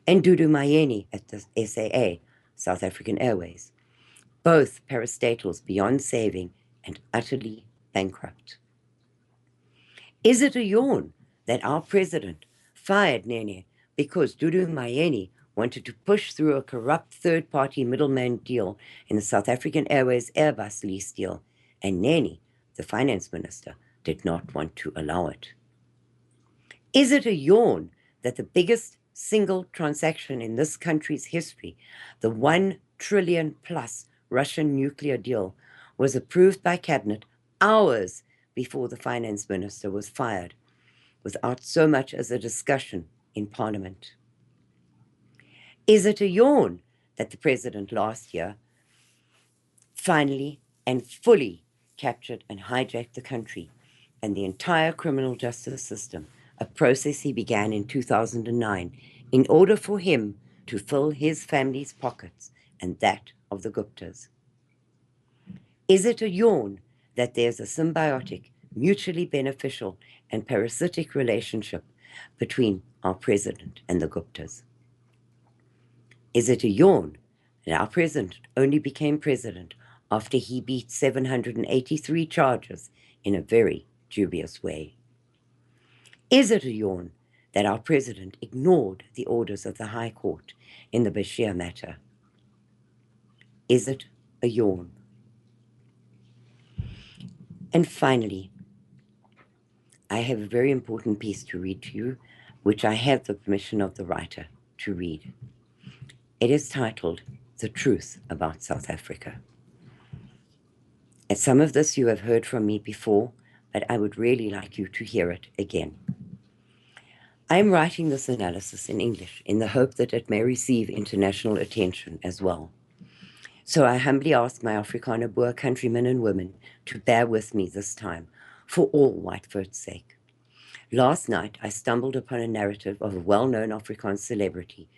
and Dudu Mayeni at the SAA, South African Airways, both parastatals beyond saving and utterly bankrupt. Is it a yawn that our president fired Nene because Dudu Mayeni wanted to push through a corrupt third-party middleman deal in the South African Airways Airbus lease deal, and Nene, the finance minister, did not want to allow it? Is it a yawn that the biggest single transaction in this country's history, the 1 trillion plus Russian nuclear deal, was approved by cabinet hours before the finance minister was fired, without so much as a discussion in parliament? Is it a yawn that the president last year finally and fully captured and hijacked the country and the entire criminal justice system, a process he began in 2009 in order for him to fill his family's pockets and that of the Guptas? Is it a yawn that there's a symbiotic, mutually beneficial, and parasitic relationship between our president and the Guptas? Is it a yawn that our president only became president after he beat 783 charges in a very dubious way? Is it a yawn that our president ignored the orders of the High Court in the Bashir matter? Is it a yawn? And finally, I have a very important piece to read to you, which I have the permission of the writer to read. It is titled, "The Truth About South Africa." And some of this you have heard from me before, but I would really like you to hear it again. I am writing this analysis in English in the hope that it may receive international attention as well. So I humbly ask my Afrikaner Boer countrymen and women to bear with me this time, for all Whitefoot's sake. Last night, I stumbled upon a narrative of a well-known Afrikaans celebrity,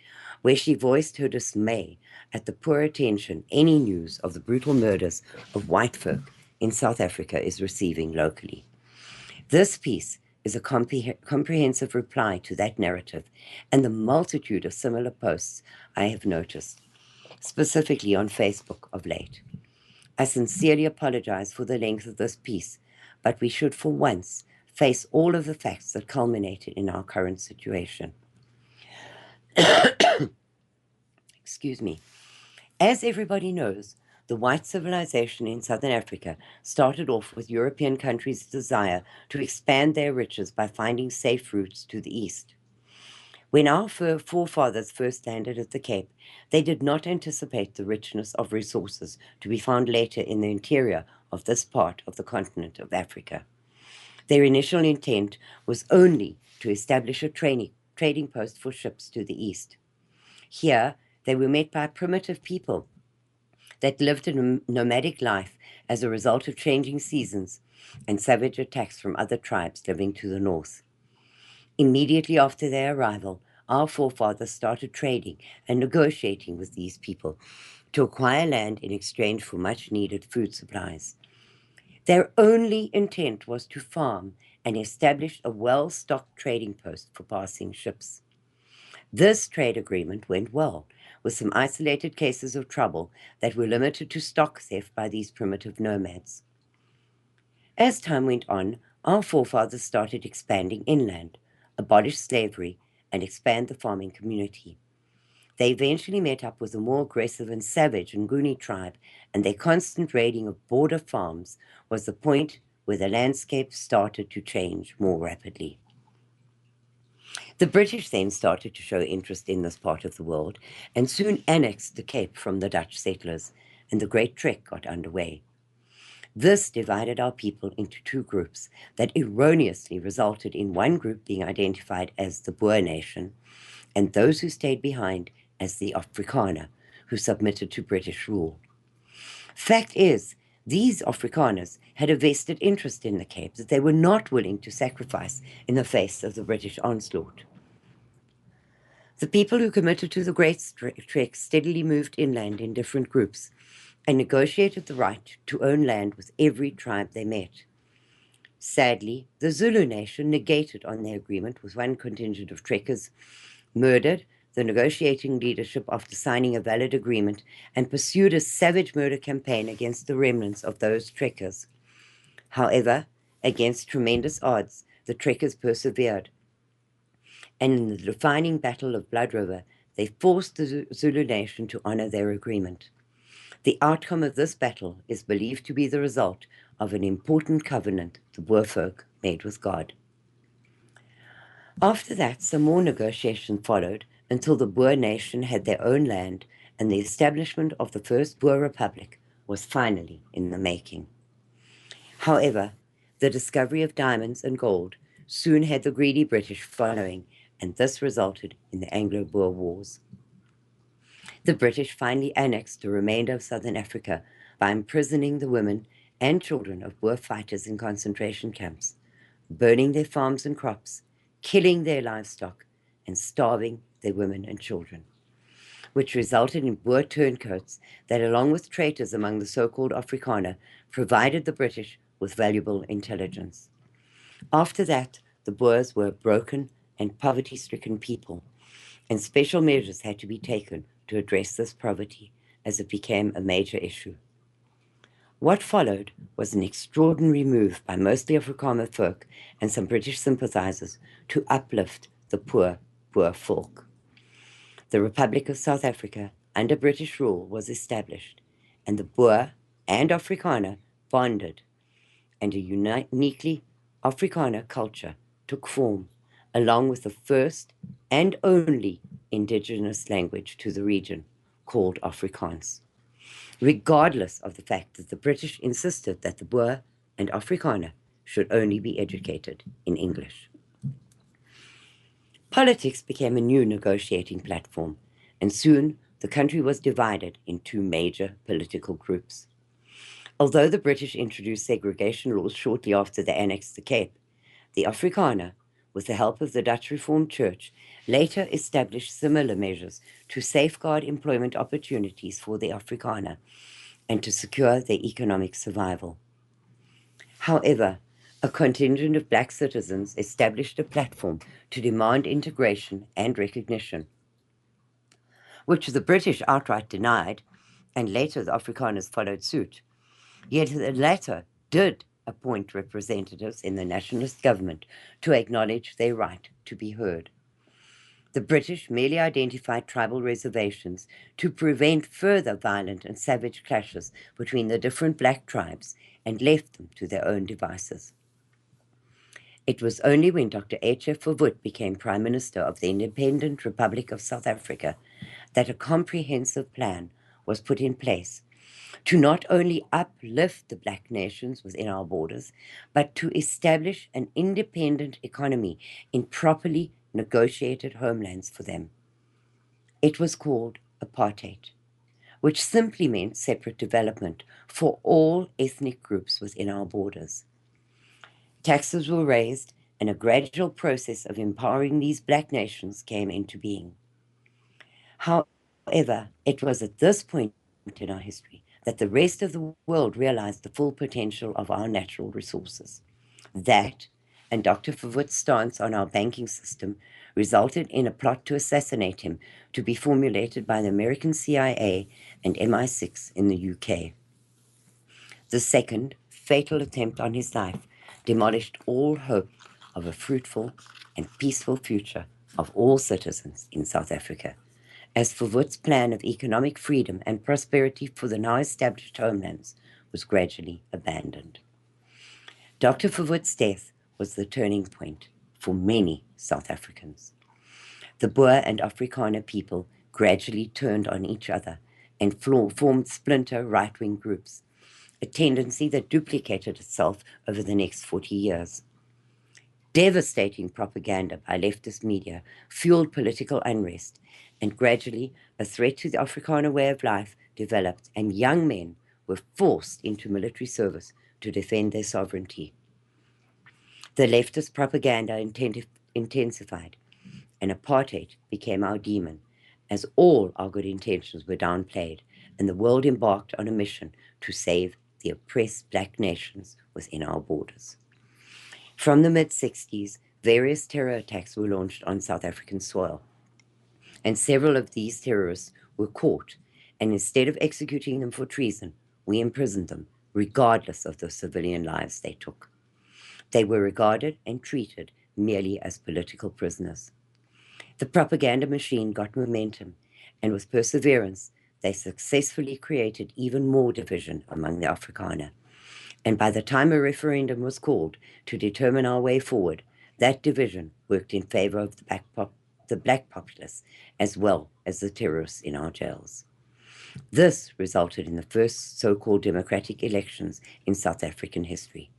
where she voiced her dismay at the poor attention any news of the brutal murders of white folk in South Africa is receiving locally. This piece is a comprehensive reply to that narrative and the multitude of similar posts I have noticed, specifically on Facebook of late. I sincerely apologize for the length of this piece, but we should for once face all of the facts that culminated in our current situation. Excuse me. As everybody knows, the white civilization in Southern Africa started off with European countries' desire to expand their riches by finding safe routes to the east. When our forefathers first landed at the Cape, they did not anticipate the richness of resources to be found later in the interior of this part of the continent of Africa. Their initial intent was only to establish a trading post for ships to the east. Here, they were met by primitive people that lived a nomadic life as a result of changing seasons and savage attacks from other tribes living to the north. Immediately after their arrival, our forefathers started trading and negotiating with these people to acquire land in exchange for much needed food supplies. Their only intent was to farm and establish a well-stocked trading post for passing ships. This trade agreement went well, with some isolated cases of trouble that were limited to stock theft by these primitive nomads. As time went on, our forefathers started expanding inland, abolish slavery, and expand the farming community. They eventually met up with a more aggressive and savage Nguni tribe, and their constant raiding of border farms was the point where the landscape started to change more rapidly. The British then started to show interest in this part of the world and soon annexed the Cape from the Dutch settlers, and the Great Trek got underway. This divided our people into two groups that erroneously resulted in one group being identified as the Boer nation and those who stayed behind as the Afrikaner, who submitted to British rule. Fact is, these Afrikaners had a vested interest in the Cape that they were not willing to sacrifice in the face of the British onslaught. The people who committed to the Great Trek steadily moved inland in different groups and negotiated the right to own land with every tribe they met. Sadly, the Zulu nation negated on their agreement with one contingent of trekkers, murdered the negotiating leadership after signing a valid agreement, and pursued a savage murder campaign against the remnants of those trekkers. However, against tremendous odds, the trekkers persevered, and in the defining Battle of Blood River, they forced the Zulu nation to honor their agreement. The outcome of this battle is believed to be the result of an important covenant the Boer folk made with God. After that, some more negotiation followed until the Boer nation had their own land and the establishment of the first Boer Republic was finally in the making. However, the discovery of diamonds and gold soon had the greedy British following, and this resulted in the Anglo-Boer Wars. The British finally annexed the remainder of southern Africa by imprisoning the women and children of Boer fighters in concentration camps, burning their farms and crops, killing their livestock, and starving their women and children, which resulted in Boer turncoats that, along with traitors among the so-called Afrikaner, provided the British with valuable intelligence. After that, the Boers were a broken and poverty-stricken people, and special measures had to be taken to address this poverty as it became a major issue. What followed was an extraordinary move by mostly Afrikaner folk and some British sympathizers to uplift the poor Boer folk. The Republic of South Africa, under British rule, was established, and the Boer and Afrikaner bonded, and a uniquely Afrikaner culture took form, along with the first and only indigenous language to the region, called Afrikaans, regardless of the fact that the British insisted that the Boer and Afrikaner should only be educated in English. Politics became a new negotiating platform, and soon the country was divided in two major political groups. Although the British introduced segregation laws shortly after they annexed the Cape, the Afrikaner, with the help of the Dutch Reformed Church, later established similar measures to safeguard employment opportunities for the Afrikaner and to secure their economic survival. However, a contingent of black citizens established a platform to demand integration and recognition, which the British outright denied, and later the Afrikaners followed suit. Yet the latter did appoint representatives in the nationalist government to acknowledge their right to be heard. The British merely identified tribal reservations to prevent further violent and savage clashes between the different black tribes and left them to their own devices. It was only when Dr. H.F. Verwoerd became Prime Minister of the Independent Republic of South Africa that a comprehensive plan was put in place to not only uplift the black nations within our borders, but to establish an independent economy in properly negotiated homelands for them. It was called apartheid, which simply meant separate development for all ethnic groups within our borders. Taxes were raised, and a gradual process of empowering these black nations came into being. However, it was at this point in our history that the rest of the world realized the full potential of our natural resources. That, and Dr. Verwoerd's stance on our banking system, resulted in a plot to assassinate him to be formulated by the American CIA and MI6 in the UK. The second, fatal attempt on his life demolished all hope of a fruitful and peaceful future of all citizens in South Africa, as Verwoerd's plan of economic freedom and prosperity for the now established homelands was gradually abandoned. Dr. Verwoerd's death was the turning point for many South Africans. The Boer and Afrikaner people gradually turned on each other and formed splinter right-wing groups, a tendency that duplicated itself over the next 40 years. Devastating propaganda by leftist media fueled political unrest, and gradually a threat to the Afrikaner way of life developed, and young men were forced into military service to defend their sovereignty. The leftist propaganda intensified, and apartheid became our demon, as all our good intentions were downplayed, and the world embarked on a mission to save the oppressed black nations within our borders. From the mid-60s, various terror attacks were launched on South African soil, and several of these terrorists were caught, and instead of executing them for treason, we imprisoned them, regardless of the civilian lives they took. They were regarded and treated merely as political prisoners. The propaganda machine got momentum, and with perseverance, they successfully created even more division among the Afrikaner. And by the time a referendum was called to determine our way forward, that division worked in favor of the black populace as well as the terrorists in our jails. This resulted in the first so-called democratic elections in South African history,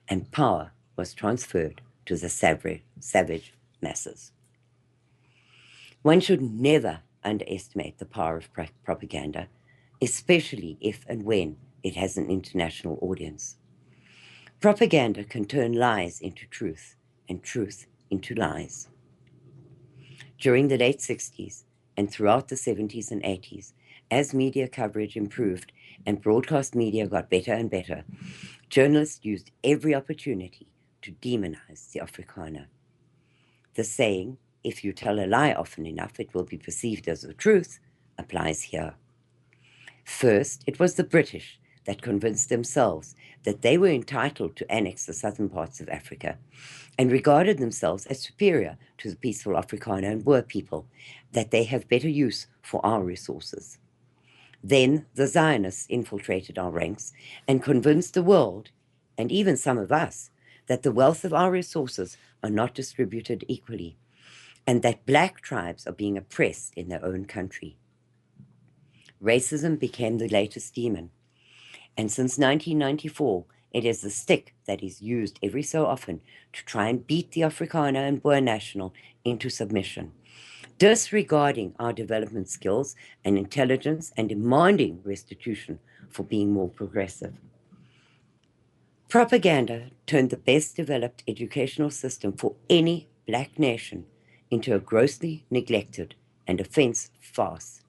and power was transferred to the savage masses. One should never underestimate the power of propaganda, especially if and when it has an international audience. Propaganda can turn lies into truth, and truth into lies. During the late 60s and throughout the 70s and 80s, as media coverage improved and broadcast media got better and better, journalists used every opportunity to demonize the Afrikaner. The saying, "If you tell a lie often enough, it will be perceived as the truth," applies here. First, it was the British that convinced themselves that they were entitled to annex the southern parts of Africa and regarded themselves as superior to the peaceful Afrikaner and Boer people, that they have better use for our resources. Then the Zionists infiltrated our ranks and convinced the world, and even some of us, that the wealth of our resources are not distributed equally, and that black tribes are being oppressed in their own country. Racism became the latest demon, and since 1994, it is the stick that is used every so often to try and beat the Afrikaner and Boer national into submission, disregarding our development skills and intelligence and demanding restitution for being more progressive. Propaganda turned the best developed educational system for any black nation into a grossly neglected and offensive farce.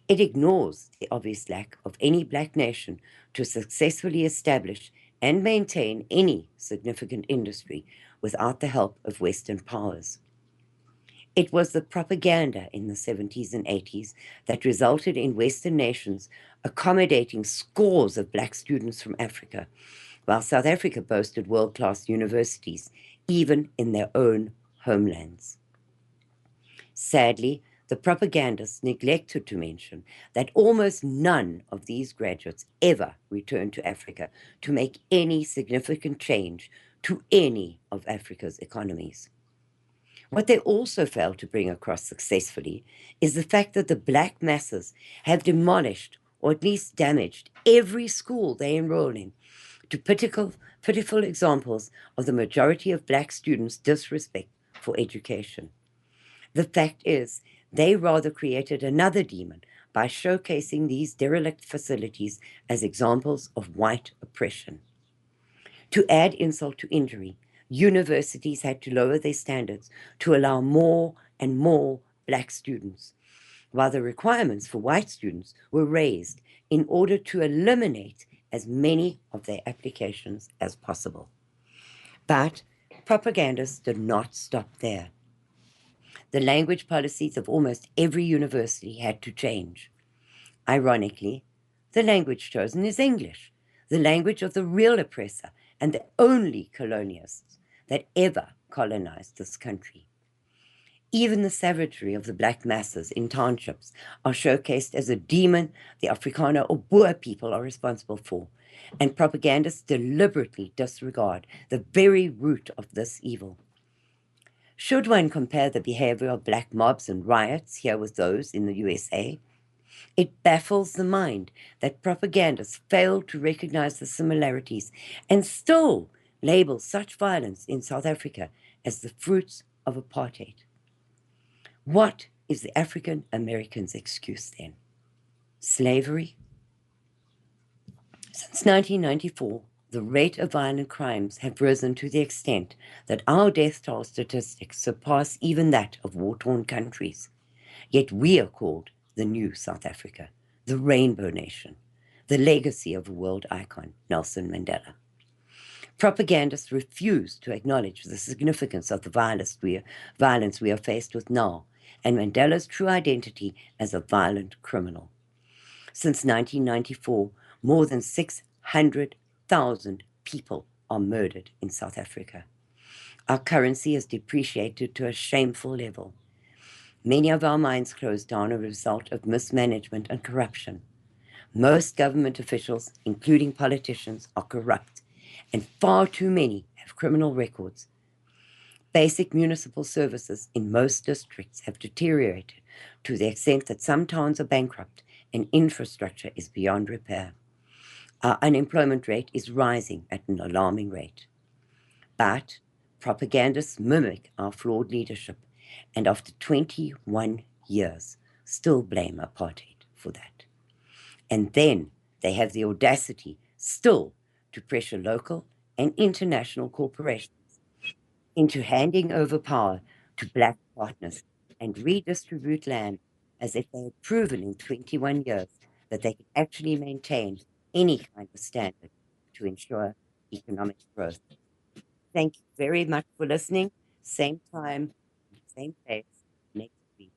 It ignores the obvious lack of any black nation to successfully establish and maintain any significant industry without the help of Western powers. It was the propaganda in the 70s and 80s that resulted in Western nations accommodating scores of black students from Africa, while South Africa boasted world-class universities, even in their own homelands. Sadly, the propagandists neglected to mention that almost none of these graduates ever returned to Africa to make any significant change to any of Africa's economies. What they also failed to bring across successfully is the fact that the black masses have demolished or at least damaged every school they enroll in, to pitiful examples of the majority of black students' disrespect for education. The fact is, they rather created another demon by showcasing these derelict facilities as examples of white oppression. To add insult to injury, universities had to lower their standards to allow more and more black students, while the requirements for white students were raised in order to eliminate as many of their applications as possible. But propagandists did not stop there. The language policies of almost every university had to change. Ironically, the language chosen is English, the language of the real oppressor and the only colonialists that ever colonized this country. Even the savagery of the black masses in townships are showcased as a demon the Afrikaner or Boer people are responsible for, and propagandists deliberately disregard the very root of this evil. Should one compare the behavior of black mobs and riots here with those in the USA, it baffles the mind that propagandists fail to recognize the similarities and still label such violence in South Africa as the fruits of apartheid. What is the African American's excuse then? Slavery? Since 1994, the rate of violent crimes have risen to the extent that our death toll statistics surpass even that of war-torn countries. Yet we are called the new South Africa, the Rainbow Nation, the legacy of a world icon, Nelson Mandela. Propagandists refuse to acknowledge the significance of the violence we are faced with now, and Mandela's true identity as a violent criminal. Since 1994, more than 600,000 people are murdered in South Africa. Our currency has depreciated to a shameful level. Many of our mines closed down as a result of mismanagement and corruption. Most government officials, including politicians, are corrupt, and far too many have criminal records. Basic municipal services in most districts have deteriorated to the extent that some towns are bankrupt and infrastructure is beyond repair. Our unemployment rate is rising at an alarming rate. But propagandists mimic our flawed leadership, and after 21 years, still blame apartheid for that. And then they have the audacity still to pressure local and international corporations into handing over power to black partners and redistribute land as if they had proven in 21 years that they could actually maintain any kind of standard to ensure economic growth. Thank you very much for listening. Same time, same place next week.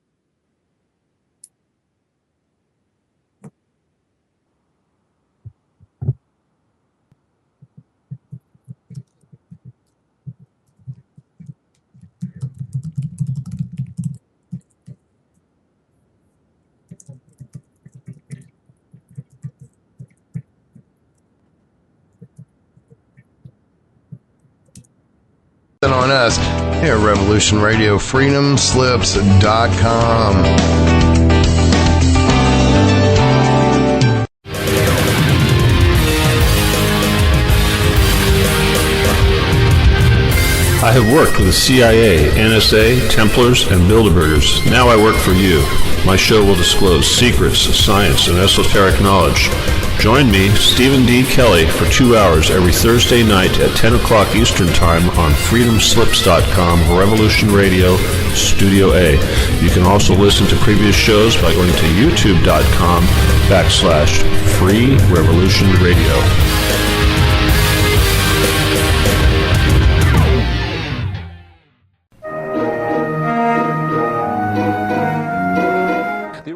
On us here at Revolution Radio, freedomslips.com. I have worked with the CIA, NSA, Templars, and Bilderbergers. Now I work for you. My show will disclose secrets, science, and esoteric knowledge. Join me, Stephen D. Kelly, for 2 hours every Thursday night at 10 o'clock Eastern Time on freedomslips.com, Revolution Radio, Studio A. You can also listen to previous shows by going to youtube.com/Free Revolution Radio.